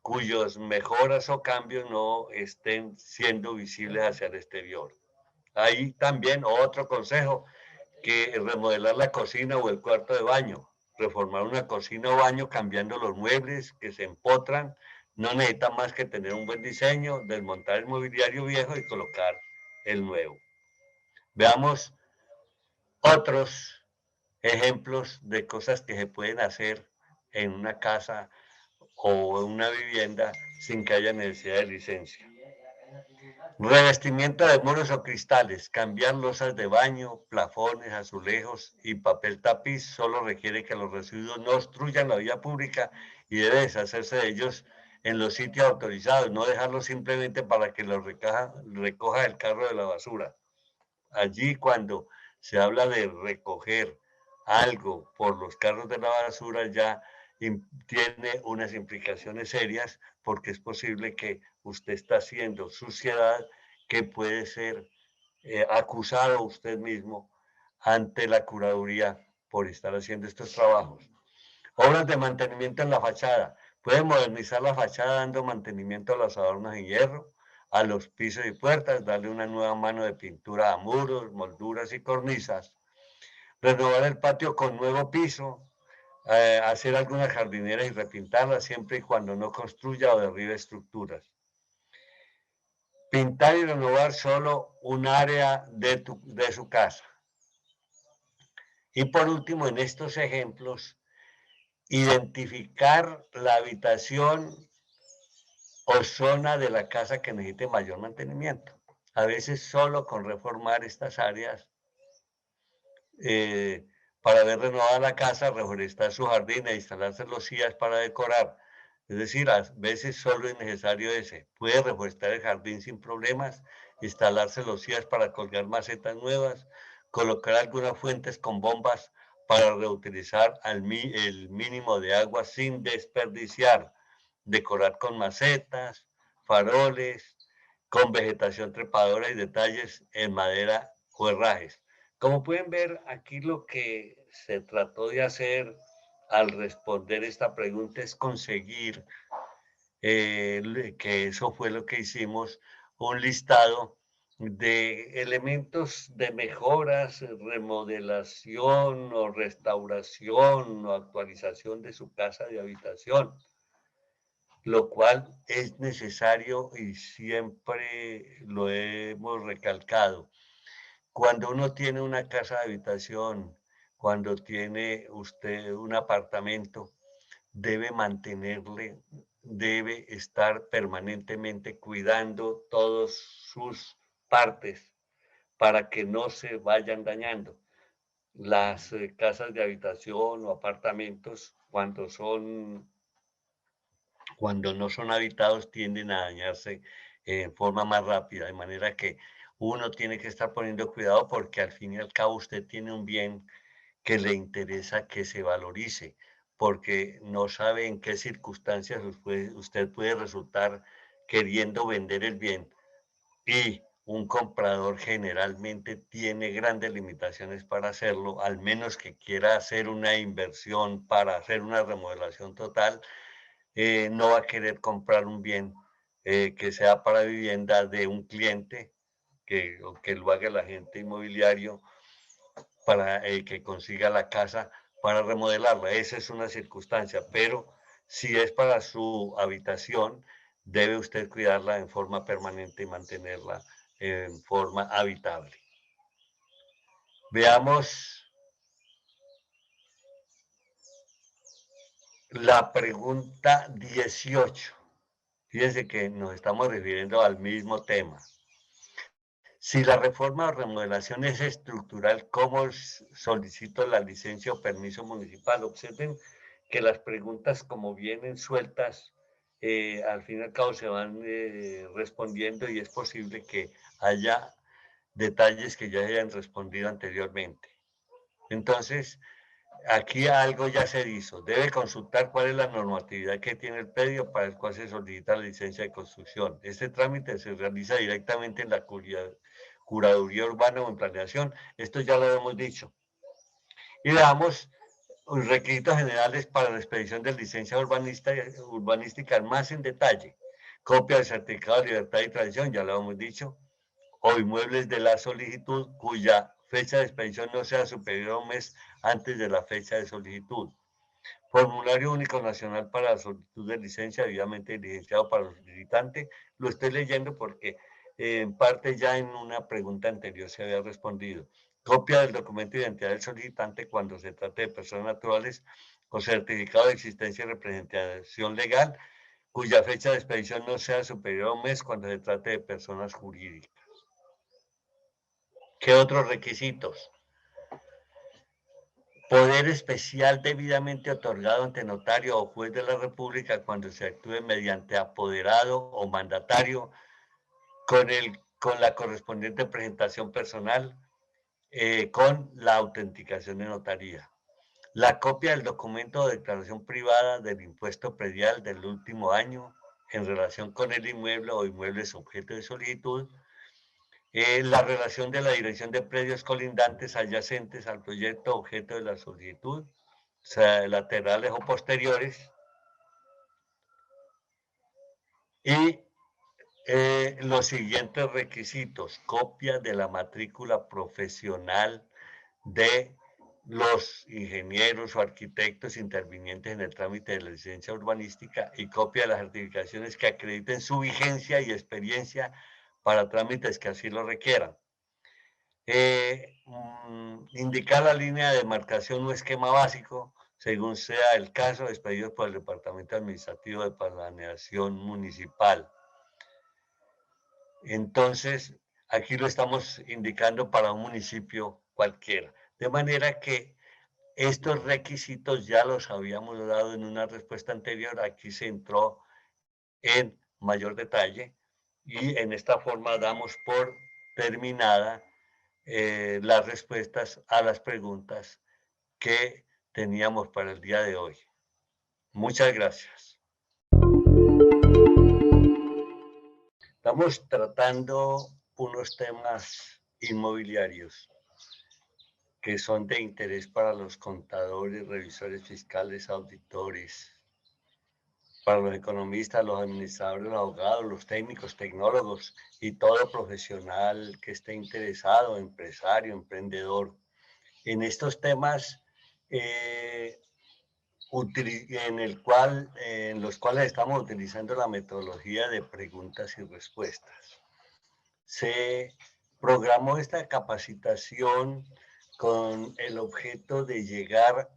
cuyos mejoras o cambios no estén siendo visibles hacia el exterior. Hay también otro consejo, que remodelar la cocina o el cuarto de baño, reformar una cocina o baño cambiando los muebles que se empotran, no necesita más que tener un buen diseño, desmontar el mobiliario viejo y colocar el nuevo. Veamos otros ejemplos de cosas que se pueden hacer en una casa o en una vivienda sin que haya necesidad de licencia. Revestimiento de muros o cristales, cambiar losas de baño, plafones, azulejos y papel tapiz solo requiere que los residuos no obstruyan la vía pública y debe deshacerse de ellos en los sitios autorizados, no dejarlos simplemente para que los recoja el carro de la basura. Allí cuando se habla de recoger algo por los carros de la basura ya tiene unas implicaciones serias porque es posible que usted está haciendo suciedad que puede ser acusado usted mismo ante la curaduría por estar haciendo estos trabajos. Obras de mantenimiento en la fachada. Puede modernizar la fachada dando mantenimiento a los adornos en hierro, a los pisos y puertas, darle una nueva mano de pintura a muros, molduras y cornisas. Renovar el patio con nuevo piso, hacer algunas jardineras y repintarlas siempre y cuando no construya o derribe estructuras. Pintar y renovar solo un área de su casa. Y por último, en estos ejemplos, identificar la habitación o zona de la casa que necesite mayor mantenimiento. A veces solo con reformar estas áreas para ver renovada la casa, reforestar su jardín e instalarse losías para decorar. Es decir, a veces solo es necesario ese. Puede reforestar el jardín sin problemas, instalarse losías para colgar macetas nuevas, colocar algunas fuentes con bombas para reutilizar el mínimo de agua sin desperdiciar, decorar con macetas, faroles, con vegetación trepadora y detalles en madera o herrajes. Como pueden ver, aquí lo que se trató de hacer al responder esta pregunta es conseguir, que eso fue lo que hicimos, un listado de elementos de mejoras, remodelación o restauración o actualización de su casa de habitación, lo cual es necesario y siempre lo hemos recalcado. Cuando uno tiene una casa de habitación, cuando tiene usted un apartamento, debe mantenerle, debe estar permanentemente cuidando todas sus partes para que no se vayan dañando. Las casas de habitación o apartamentos, cuando no son habitados, tienden a dañarse en forma más rápida, de manera que uno tiene que estar poniendo cuidado porque al fin y al cabo usted tiene un bien que le interesa que se valorice, porque no sabe en qué circunstancias usted puede resultar queriendo vender el bien y un comprador generalmente tiene grandes limitaciones para hacerlo, al menos que quiera hacer una inversión para hacer una remodelación total, no va a querer comprar un bien que sea para vivienda de un cliente, o que lo haga el agente inmobiliario para que consiga la casa para remodelarla. Esa es una circunstancia, pero si es para su habitación, debe usted cuidarla en forma permanente y mantenerla en forma habitable. Veamos la pregunta 18. Fíjense que nos estamos refiriendo al mismo tema. Si la reforma o remodelación es estructural, ¿cómo solicito la licencia o permiso municipal? Observen que las preguntas, como vienen sueltas, al fin y al cabo se van respondiendo y es posible que haya detalles que ya hayan respondido anteriormente. Entonces, aquí algo ya se hizo. Debe consultar cuál es la normatividad que tiene el predio para el cual se solicita la licencia de construcción. Este trámite se realiza directamente en la curaduría urbana o en planeación. Esto ya lo hemos dicho. Y veamos los requisitos generales para la expedición de licencia urbanística más en detalle. Copia del certificado de libertad y tradición, ya lo hemos dicho, o inmuebles de la solicitud cuya fecha de expedición no sea superior a un mes antes de la fecha de solicitud. Formulario único nacional para la solicitud de licencia debidamente diligenciado para el solicitante. Lo estoy leyendo porque en parte ya en una pregunta anterior se había respondido. Copia del documento de identidad del solicitante cuando se trate de personas naturales o certificado de existencia y representación legal cuya fecha de expedición no sea superior a un mes cuando se trate de personas jurídicas. ¿Qué otros requisitos? Poder especial debidamente otorgado ante notario o juez de la República cuando se actúe mediante apoderado o mandatario con la correspondiente presentación personal, con la autenticación de notaría. La copia del documento o declaración privada del impuesto predial del último año en relación con el inmueble o inmuebles objeto de solicitud, la relación de la dirección de predios colindantes adyacentes al proyecto objeto de la solicitud, o sea, laterales o posteriores, y los siguientes requisitos: copia de la matrícula profesional de los ingenieros o arquitectos intervinientes en el trámite de la licencia urbanística y copia de las certificaciones que acrediten su vigencia y experiencia para trámites que así lo requieran. Indicar la línea de demarcación o esquema básico, según sea el caso, expedidos por el Departamento Administrativo de Planeación Municipal. Entonces, aquí lo estamos indicando para un municipio cualquiera. De manera que estos requisitos ya los habíamos dado en una respuesta anterior. Aquí se entró en mayor detalle y en esta forma damos por terminada las respuestas a las preguntas que teníamos para el día de hoy. Muchas gracias. Estamos tratando unos temas inmobiliarios que son de interés para los contadores, revisores fiscales, auditores, para los economistas, los administradores, los abogados, los técnicos, tecnólogos y todo profesional que esté interesado, empresario, emprendedor, en estos temas en los cuales estamos utilizando la metodología de preguntas y respuestas. Se programó esta capacitación con el objeto de llegar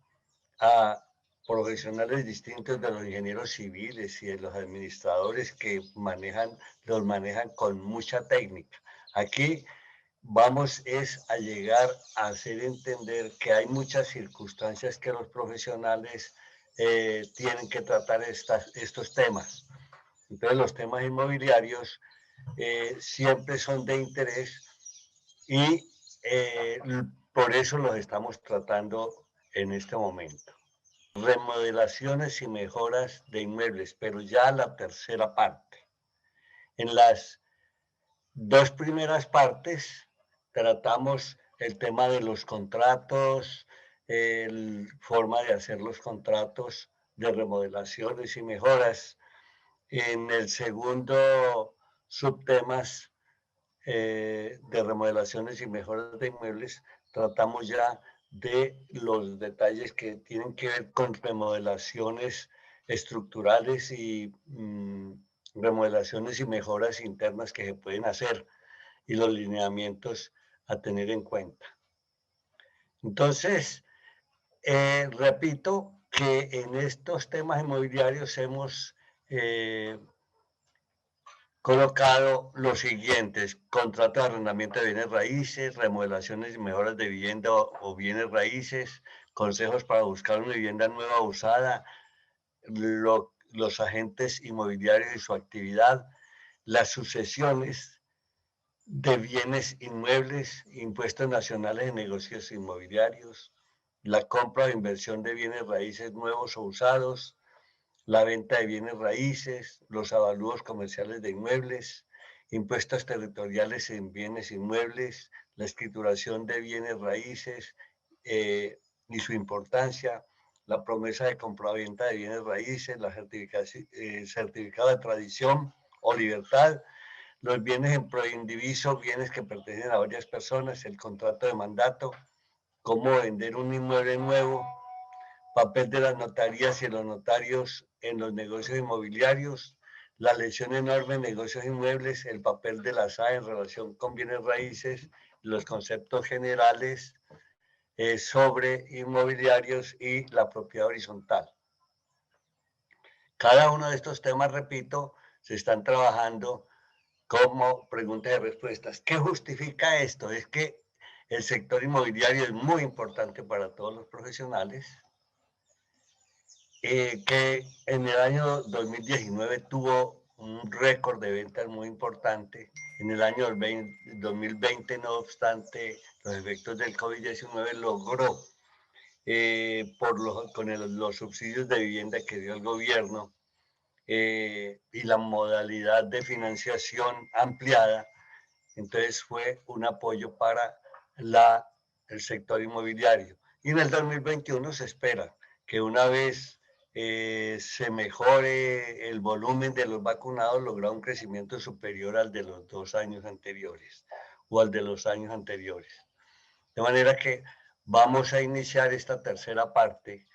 a profesionales distintos de los ingenieros civiles y de los administradores que los manejan con mucha técnica. Aquí vamos es a llegar a hacer entender que hay muchas circunstancias que los profesionales tienen que tratar estos temas. Entonces los temas inmobiliarios siempre son de interés y por eso los estamos tratando en este momento. Remodelaciones y mejoras de inmuebles, pero ya la tercera parte. En las dos primeras partes tratamos el tema de los contratos, forma de hacer los contratos de remodelaciones y mejoras. En el segundo subtemas de remodelaciones y mejoras de inmuebles, tratamos ya de los detalles que tienen que ver con remodelaciones estructurales y remodelaciones y mejoras internas que se pueden hacer y los lineamientos a tener en cuenta. Entonces, repito que en estos temas inmobiliarios hemos colocado los siguientes: contrato de arrendamiento de bienes raíces, remodelaciones y mejoras de vivienda o bienes raíces, consejos para buscar una vivienda nueva o usada, los agentes inmobiliarios y su actividad, las sucesiones de bienes inmuebles, impuestos nacionales en negocios inmobiliarios, la compra o inversión de bienes raíces nuevos o usados, la venta de bienes raíces, los avalúos comerciales de inmuebles, impuestos territoriales en bienes inmuebles, la escrituración de bienes raíces y su importancia, la promesa de compraventa de bienes raíces, la certificado de tradición o libertad, los bienes en proindiviso, bienes que pertenecen a varias personas, el contrato de mandato, cómo vender un inmueble nuevo, papel de las notarías y los notarios en los negocios inmobiliarios, la lesión enorme en negocios inmuebles, el papel de la SAE en relación con bienes raíces, los conceptos generales sobre inmobiliarios y la propiedad horizontal. Cada uno de estos temas, repito, se están trabajando como preguntas y respuestas. ¿Qué justifica esto? Es que el sector inmobiliario es muy importante para todos los profesionales, que en el año 2019 tuvo un récord de ventas muy importante. En el año 2020, no obstante los efectos del COVID-19, logró, con los subsidios de vivienda que dio el gobierno y la modalidad de financiación ampliada, entonces fue un apoyo para el sector inmobiliario. Y en el 2021 se espera que una vez se mejore el volumen de los vacunados, logra un crecimiento superior al de los 2 años anteriores o al de los años anteriores. De manera que vamos a iniciar esta tercera parte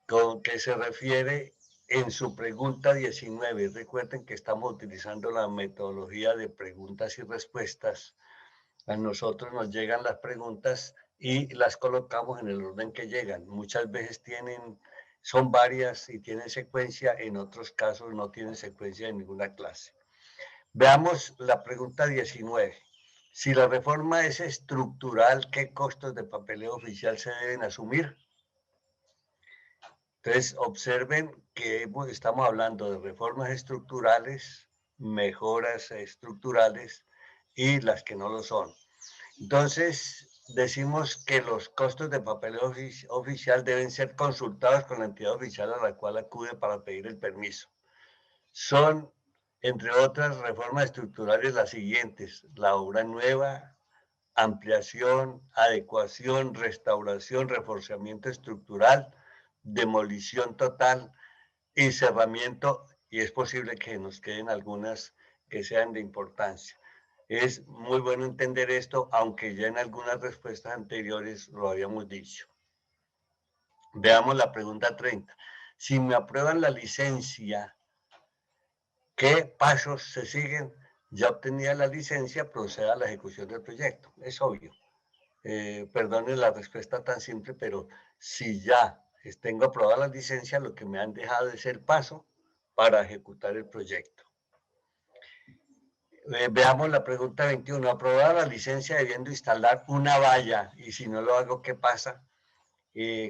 con que se refiere en su pregunta 19. Recuerden que estamos utilizando la metodología de preguntas y respuestas. A nosotros nos llegan las preguntas y las colocamos en el orden que llegan. Muchas veces son varias y tienen secuencia, en otros casos no tienen secuencia de ninguna clase. Veamos la pregunta 19. Si la reforma es estructural, ¿qué costos de papeleo oficial se deben asumir? Entonces, observen que estamos hablando de reformas estructurales, mejoras estructurales y las que no lo son. Entonces, decimos que los costos de papeleo oficial deben ser consultados con la entidad oficial a la cual acude para pedir el permiso. Son, entre otras reformas estructurales, las siguientes: la obra nueva, ampliación, adecuación, restauración, reforzamiento estructural, demolición total, y cerramiento, y es posible que nos queden algunas que sean de importancia. Es muy bueno entender esto, aunque ya en algunas respuestas anteriores lo habíamos dicho. Veamos la pregunta 30. Si me aprueban la licencia, ¿qué pasos se siguen? Ya obtenida la licencia, proceda a la ejecución del proyecto. Es obvio. Perdonen la respuesta tan simple, pero si ya tengo aprobada la licencia, lo que me han dejado es el paso para ejecutar el proyecto. Veamos la pregunta 21. Aprobada la licencia debiendo instalar una valla, y si no lo hago, ¿qué pasa?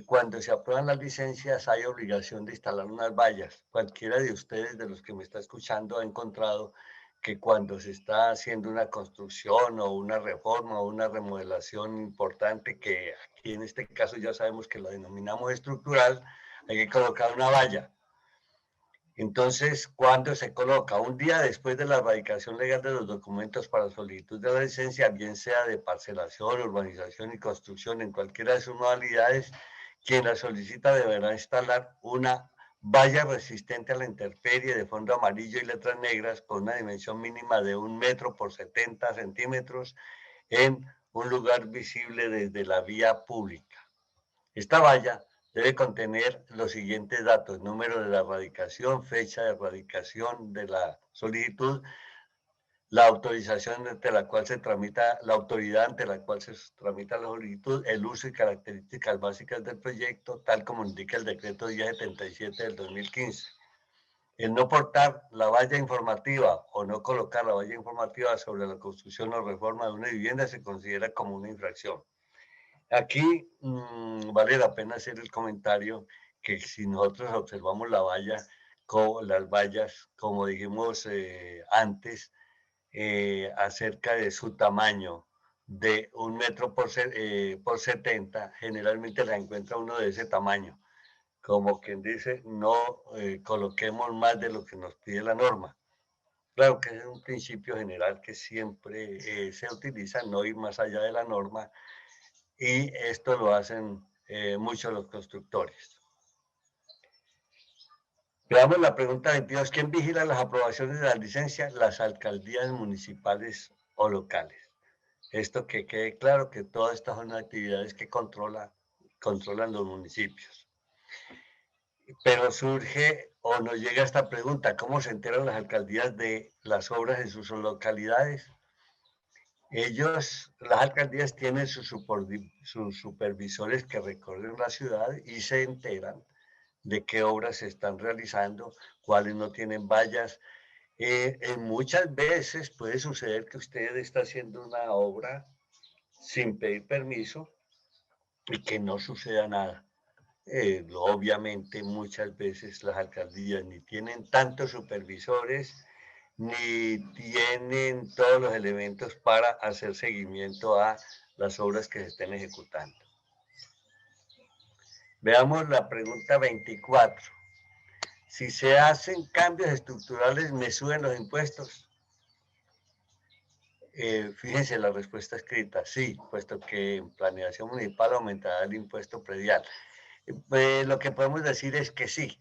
Cuando se aprueban las licencias hay obligación de instalar unas vallas. Cualquiera de ustedes, de los que me está escuchando, ha encontrado que cuando se está haciendo una construcción o una reforma o una remodelación importante, que aquí en este caso ya sabemos que la denominamos estructural, hay que colocar una valla. Entonces, ¿cuándo se coloca? Un día después de la radicación legal de los documentos para solicitud de la licencia, bien sea de parcelación, urbanización y construcción, en cualquiera de sus modalidades, quien la solicita deberá instalar una valla resistente a la intemperie de fondo amarillo y letras negras con una dimensión mínima de 1 metro por 70 centímetros en un lugar visible desde la vía pública. Esta valla debe contener los siguientes datos: número de la radicación, fecha de radicación de la solicitud, la autorización ante la cual se tramita, la autoridad ante la cual se tramita la solicitud, el uso y características básicas del proyecto, tal como indica el decreto 1077 del 2015. El no portar la valla informativa o no colocar la valla informativa sobre la construcción o reforma de una vivienda se considera como una infracción. Aquí vale la pena hacer el comentario que si nosotros observamos las vallas, como dijimos antes, acerca de su tamaño de 1 metro por 70, generalmente la encuentra uno de ese tamaño. Como quien dice, no coloquemos más de lo que nos pide la norma. Claro que es un principio general que siempre se utiliza, no ir más allá de la norma, y esto lo hacen muchos los constructores. Veamos la pregunta 22. ¿Quién vigila las aprobaciones de las licencias? Las alcaldías municipales o locales. Esto que quede claro que todas estas son actividades que controlan los municipios. Pero surge o nos llega esta pregunta: ¿cómo se enteran las alcaldías de las obras en sus localidades? Las alcaldías tienen sus supervisores que recorren la ciudad y se enteran de qué obras se están realizando, cuáles no tienen vallas. Muchas veces puede suceder que usted está haciendo una obra sin pedir permiso y que no suceda nada. Obviamente muchas veces las alcaldías ni tienen tantos supervisores ni tienen todos los elementos para hacer seguimiento a las obras que se estén ejecutando. Veamos la pregunta 24. Si se hacen cambios estructurales, ¿me suben los impuestos? Fíjense la respuesta escrita: sí, puesto que en planeación municipal aumentará el impuesto predial. Lo que podemos decir es que sí.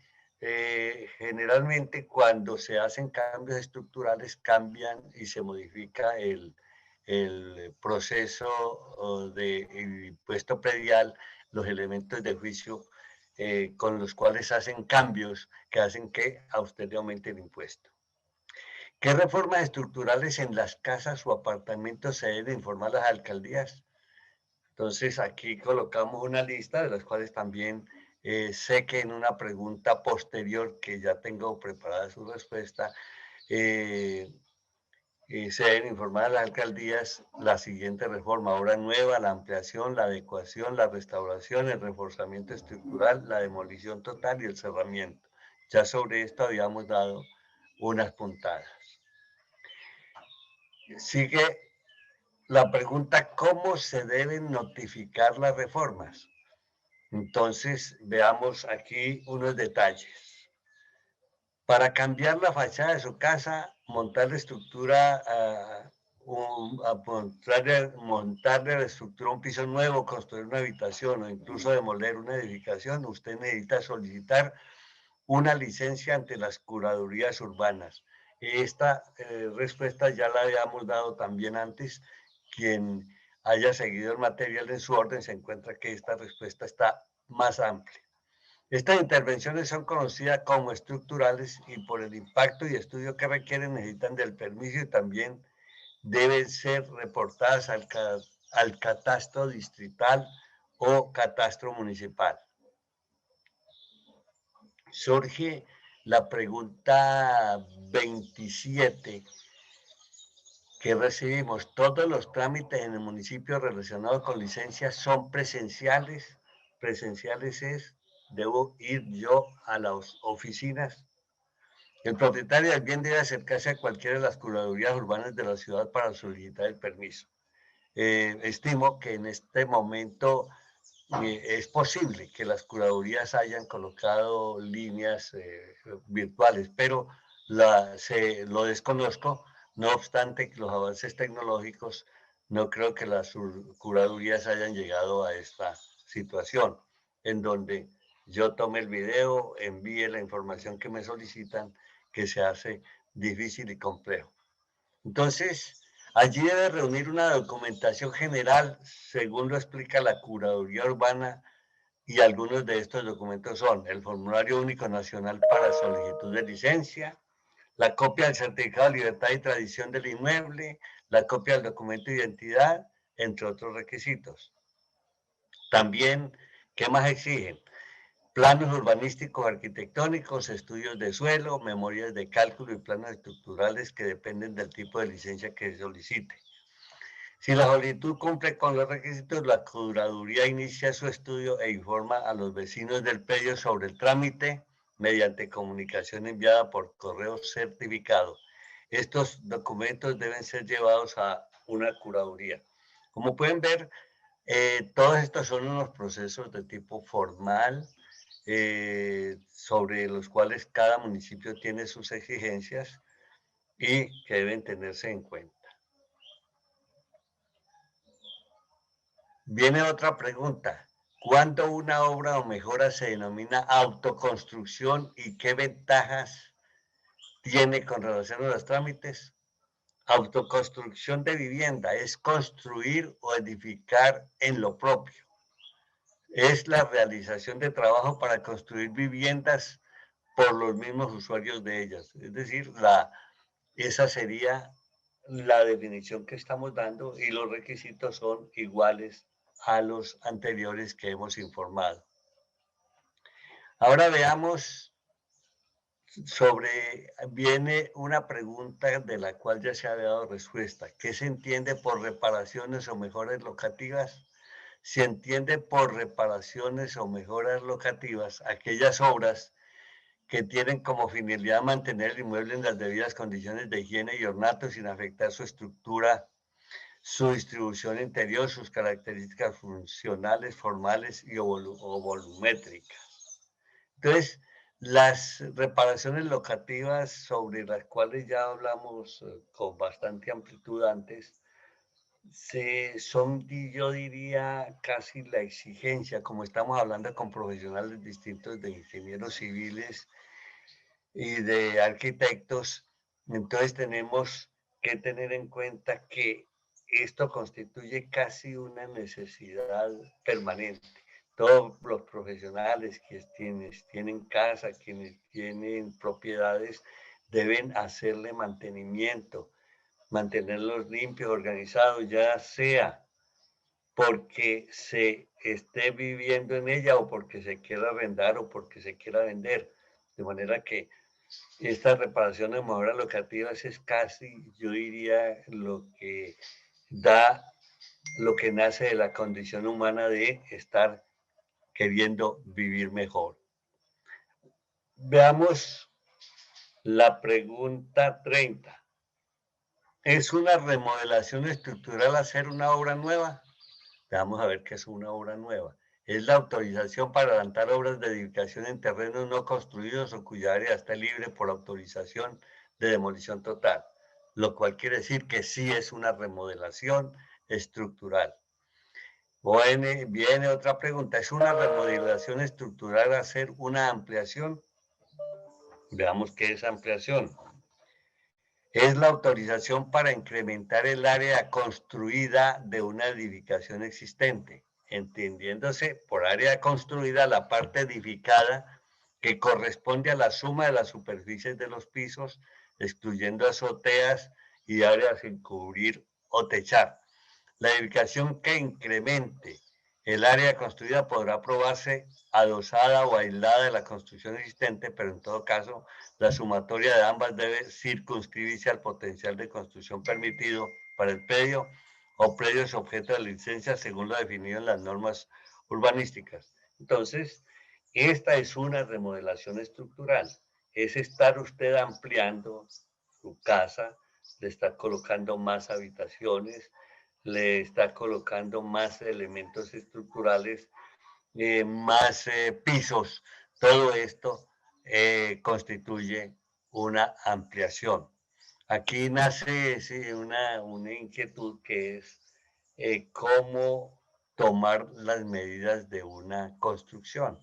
Generalmente cuando se hacen cambios estructurales cambian y se modifica el proceso de impuesto predial, los elementos de juicio con los cuales hacen cambios que hacen que a usted le aumente el impuesto. ¿Qué reformas estructurales en las casas o apartamentos se deben informar a las alcaldías? Entonces aquí colocamos una lista de las cuales también sé que en una pregunta posterior que ya tengo preparada su respuesta, se deben informar a las alcaldías la siguiente reforma: obra nueva, la ampliación, la adecuación, la restauración, el reforzamiento estructural, la demolición total y el cerramiento. Ya sobre esto habíamos dado unas puntadas. Sigue la pregunta: ¿cómo se deben notificar las reformas? Entonces, veamos aquí unos detalles. Para cambiar la fachada de su casa, montar la estructura, montarle la estructura un piso nuevo, construir una habitación o incluso demoler una edificación, usted necesita solicitar una licencia ante las curadurías urbanas. Esta respuesta ya la habíamos dado también antes. Quien haya seguido el material en su orden se encuentra que esta respuesta está más amplia. Estas intervenciones son conocidas como estructurales y por el impacto y estudio que requieren necesitan del permiso y también deben ser reportadas al catastro distrital o catastro municipal. Surge la pregunta 27 que recibimos. ¿Todos los trámites en el municipio relacionados con licencias son presenciales? Presenciales es, ¿debo ir yo a las oficinas? El propietario del bien debe acercarse a cualquiera de las curadurías urbanas de la ciudad para solicitar el permiso. Estimo que en este momento es posible que las curadurías hayan colocado líneas virtuales, pero lo desconozco. No obstante que los avances tecnológicos, no creo que las curadurías hayan llegado a esta situación, en donde yo tome el video, envíe la información que me solicitan, que se hace difícil y complejo. Entonces, allí debe reunir una documentación general, según lo explica la Curaduría Urbana, y algunos de estos documentos son el Formulario Único Nacional para Solicitud de Licencia, la copia del Certificado de Libertad y Tradición del inmueble, la copia del documento de identidad, entre otros requisitos. También, ¿qué más exigen? Planos urbanísticos arquitectónicos, estudios de suelo, memorias de cálculo y planos estructurales que dependen del tipo de licencia que se solicite. Si la solicitud cumple con los requisitos, la curaduría inicia su estudio e informa a los vecinos del predio sobre el trámite mediante comunicación enviada por correo certificado. Estos documentos deben ser llevados a una curaduría. Como pueden ver, todos estos son unos procesos de tipo formal, sobre los cuales cada municipio tiene sus exigencias y que deben tenerse en cuenta. Viene otra pregunta. ¿Cuándo una obra o mejora se denomina autoconstrucción y qué ventajas tiene con relación a los trámites? Autoconstrucción de vivienda es construir o edificar en lo propio. Es la realización de trabajo para construir viviendas por los mismos usuarios de ellas. Es decir, esa sería la definición que estamos dando y los requisitos son iguales a los anteriores que hemos informado. Ahora veamos viene una pregunta de la cual ya se ha dado respuesta. ¿Qué se entiende por reparaciones o mejoras locativas? Se entiende por reparaciones o mejoras locativas aquellas obras que tienen como finalidad mantener el inmueble en las debidas condiciones de higiene y ornato sin afectar su estructura, su distribución interior, sus características funcionales, formales o volumétricas. Entonces, las reparaciones locativas sobre las cuales ya hablamos con bastante amplitud antes, son, yo diría, casi la exigencia, como estamos hablando con profesionales distintos de ingenieros civiles y de arquitectos, entonces tenemos que tener en cuenta que esto constituye casi una necesidad permanente. Todos los profesionales, quienes tienen casa, quienes tienen propiedades, deben hacerle mantenimiento, mantenerlos limpios, organizados, ya sea porque se esté viviendo en ella o porque se quiera arrendar o porque se quiera vender. De manera que estas reparaciones, mejoras locativas es casi, yo diría, lo que lo que nace de la condición humana de estar queriendo vivir mejor. Veamos la pregunta 30. ¿Es una remodelación estructural hacer una obra nueva? Vamos a ver qué es una obra nueva. Es la autorización para adelantar obras de edificación en terrenos no construidos o cuya área está libre por autorización de demolición total, lo cual quiere decir que sí es una remodelación estructural. Viene otra pregunta. ¿Es una remodelación estructural hacer una ampliación? Veamos qué es ampliación. Es la autorización para incrementar el área construida de una edificación existente, entendiéndose por área construida la parte edificada que corresponde a la suma de las superficies de los pisos, excluyendo azoteas y áreas sin cubrir o techar. La edificación que incremente el área construida podrá aprobarse adosada o aislada de la construcción existente, pero en todo caso la sumatoria de ambas debe circunscribirse al potencial de construcción permitido para el predio o predios objeto de licencia según lo definido en las normas urbanísticas. Entonces, esta es una remodelación estructural. Es estar usted ampliando su casa, le está colocando más habitaciones, le está colocando más elementos estructurales, más pisos. Todo esto constituye una ampliación. Aquí nace sí, una inquietud que es cómo tomar las medidas de una construcción.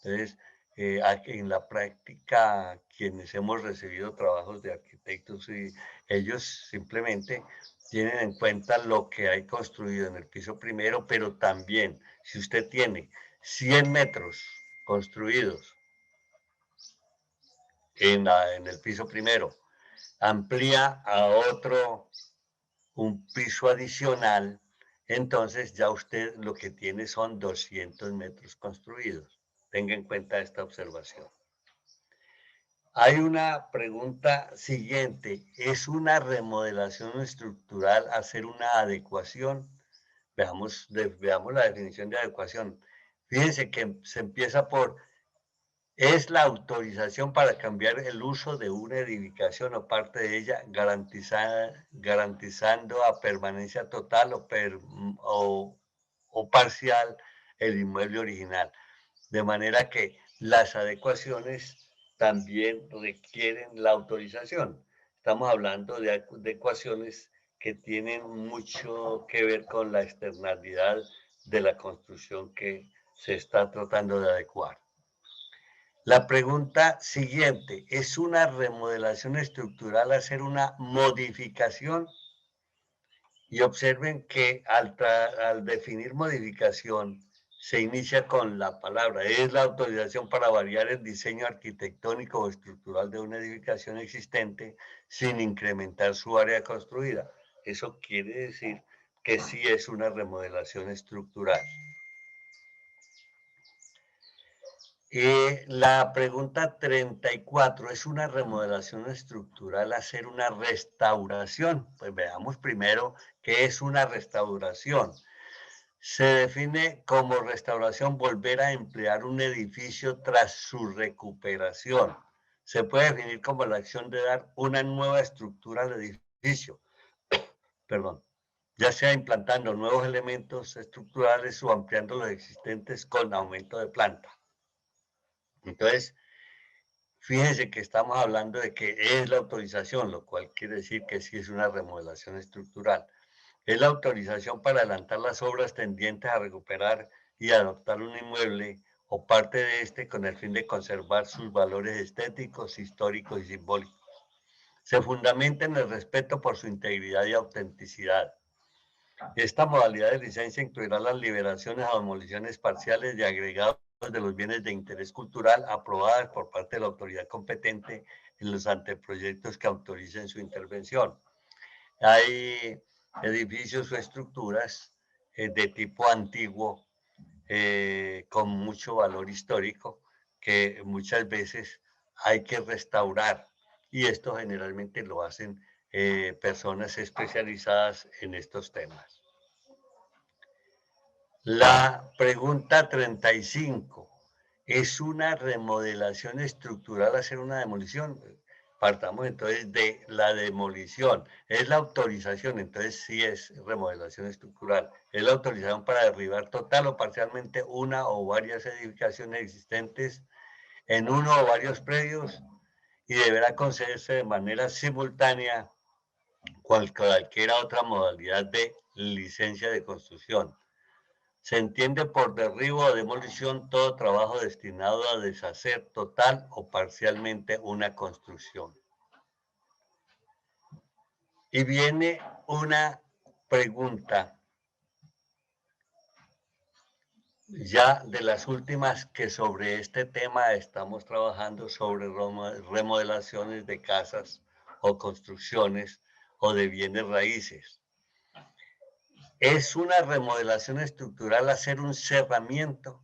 Entonces, en la práctica, quienes hemos recibido trabajos de arquitectos, y ellos simplemente tienen en cuenta lo que hay construido en el piso primero, pero también si usted tiene 100 metros construidos en el piso primero, amplía a otro un piso adicional, entonces ya usted lo que tiene son 200 metros construidos. Tenga en cuenta esta observación. Hay una pregunta siguiente. ¿Es una remodelación estructural hacer una adecuación? Veamos la definición de adecuación. Fíjense que se empieza por es la autorización para cambiar el uso de una edificación o parte de ella, garantizando a permanencia total o parcial el inmueble original. De manera que las adecuaciones también requieren la autorización. Estamos hablando de adecuaciones que tienen mucho que ver con la externalidad de la construcción que se está tratando de adecuar. La pregunta siguiente, ¿es una remodelación estructural hacer una modificación? Y observen que al definir modificación se inicia con la palabra, es la autorización para variar el diseño arquitectónico o estructural de una edificación existente sin incrementar su área construida. Eso quiere decir que sí es una remodelación estructural. La pregunta 34, ¿es una remodelación estructural hacer una restauración? Pues veamos primero qué es una restauración. Se define como restauración volver a emplear un edificio tras su recuperación. Se puede definir como la acción de dar una nueva estructura al edificio, perdón, ya sea implantando nuevos elementos estructurales o ampliando los existentes con aumento de planta. Entonces, fíjense que estamos hablando de que es la autorización, lo cual quiere decir que sí es una remodelación estructural. Es la autorización para adelantar las obras tendientes a recuperar y adoptar un inmueble o parte de este con el fin de conservar sus valores estéticos, históricos y simbólicos. Se fundamenta en el respeto por su integridad y autenticidad. Esta modalidad de licencia incluirá las liberaciones o demoliciones parciales de agregados de los bienes de interés cultural aprobadas por parte de la autoridad competente en los anteproyectos que autoricen su intervención. Hay edificios o estructuras de tipo antiguo con mucho valor histórico que muchas veces hay que restaurar y esto generalmente lo hacen personas especializadas en estos temas. La pregunta 35. ¿Es una remodelación estructural hacer una demolición? Partamos entonces de la demolición. Es la autorización, entonces sí es remodelación estructural. Es la autorización para derribar total o parcialmente una o varias edificaciones existentes en uno o varios predios y deberá concederse de manera simultánea cualquier otra modalidad de licencia de construcción. Se entiende por derribo o demolición todo trabajo destinado a deshacer total o parcialmente una construcción. Y viene una pregunta, ya de las últimas que sobre este tema estamos trabajando, sobre remodelaciones de casas o construcciones o de bienes raíces. ¿Es una remodelación estructural hacer un cerramiento?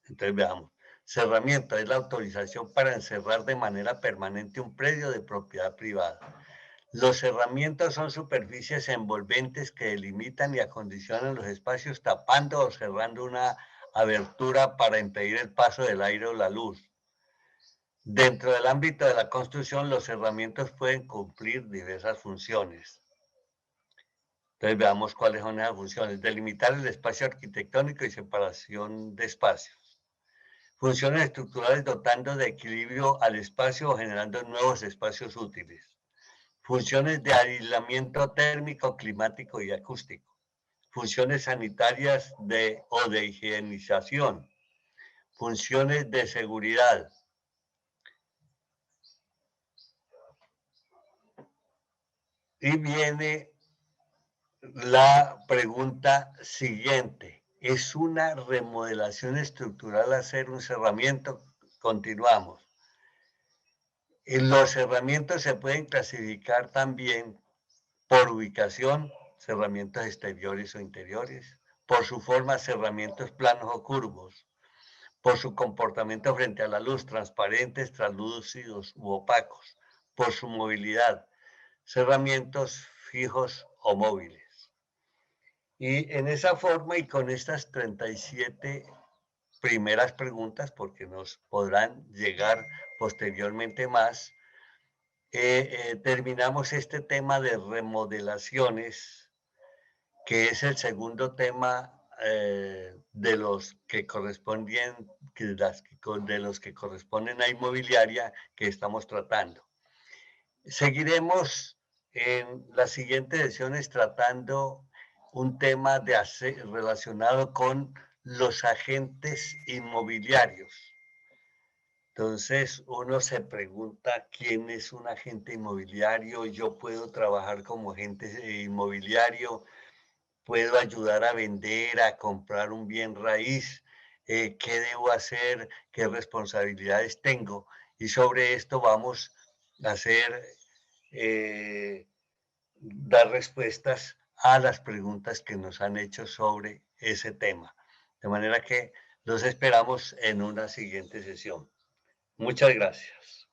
Entonces veamos. Cerramiento es la autorización para encerrar de manera permanente un predio de propiedad privada. Los cerramientos son superficies envolventes que delimitan y acondicionan los espacios tapando o cerrando una abertura para impedir el paso del aire o la luz. Dentro del ámbito de la construcción, los cerramientos pueden cumplir diversas funciones. Entonces veamos cuáles son esas funciones. Delimitar el espacio arquitectónico y separación de espacios. Funciones estructurales dotando de equilibrio al espacio o generando nuevos espacios útiles. Funciones de aislamiento térmico, climático y acústico. Funciones sanitarias o de higienización. Funciones de seguridad. Y viene la pregunta siguiente. ¿Es una remodelación estructural hacer un cerramiento? Continuamos. Los cerramientos se pueden clasificar también por ubicación, cerramientos exteriores o interiores, por su forma, cerramientos planos o curvos, por su comportamiento frente a la luz, transparentes, translúcidos u opacos, por su movilidad, cerramientos fijos o móviles. Y en esa forma y con estas 37 primeras preguntas, porque nos podrán llegar posteriormente más, terminamos este tema de remodelaciones, que es el segundo tema de los que corresponden, de los que corresponden a inmobiliaria que estamos tratando. Seguiremos en las siguientes sesiones tratando un tema relacionado con los agentes inmobiliarios. Entonces uno se pregunta quién es un agente inmobiliario. Yo puedo trabajar como agente inmobiliario, puedo ayudar a vender, a comprar un bien raíz, qué debo hacer, qué responsabilidades tengo. Y sobre esto vamos a hacer, dar respuestas a las preguntas que nos han hecho sobre ese tema. De manera que los esperamos en una siguiente sesión. Muchas gracias.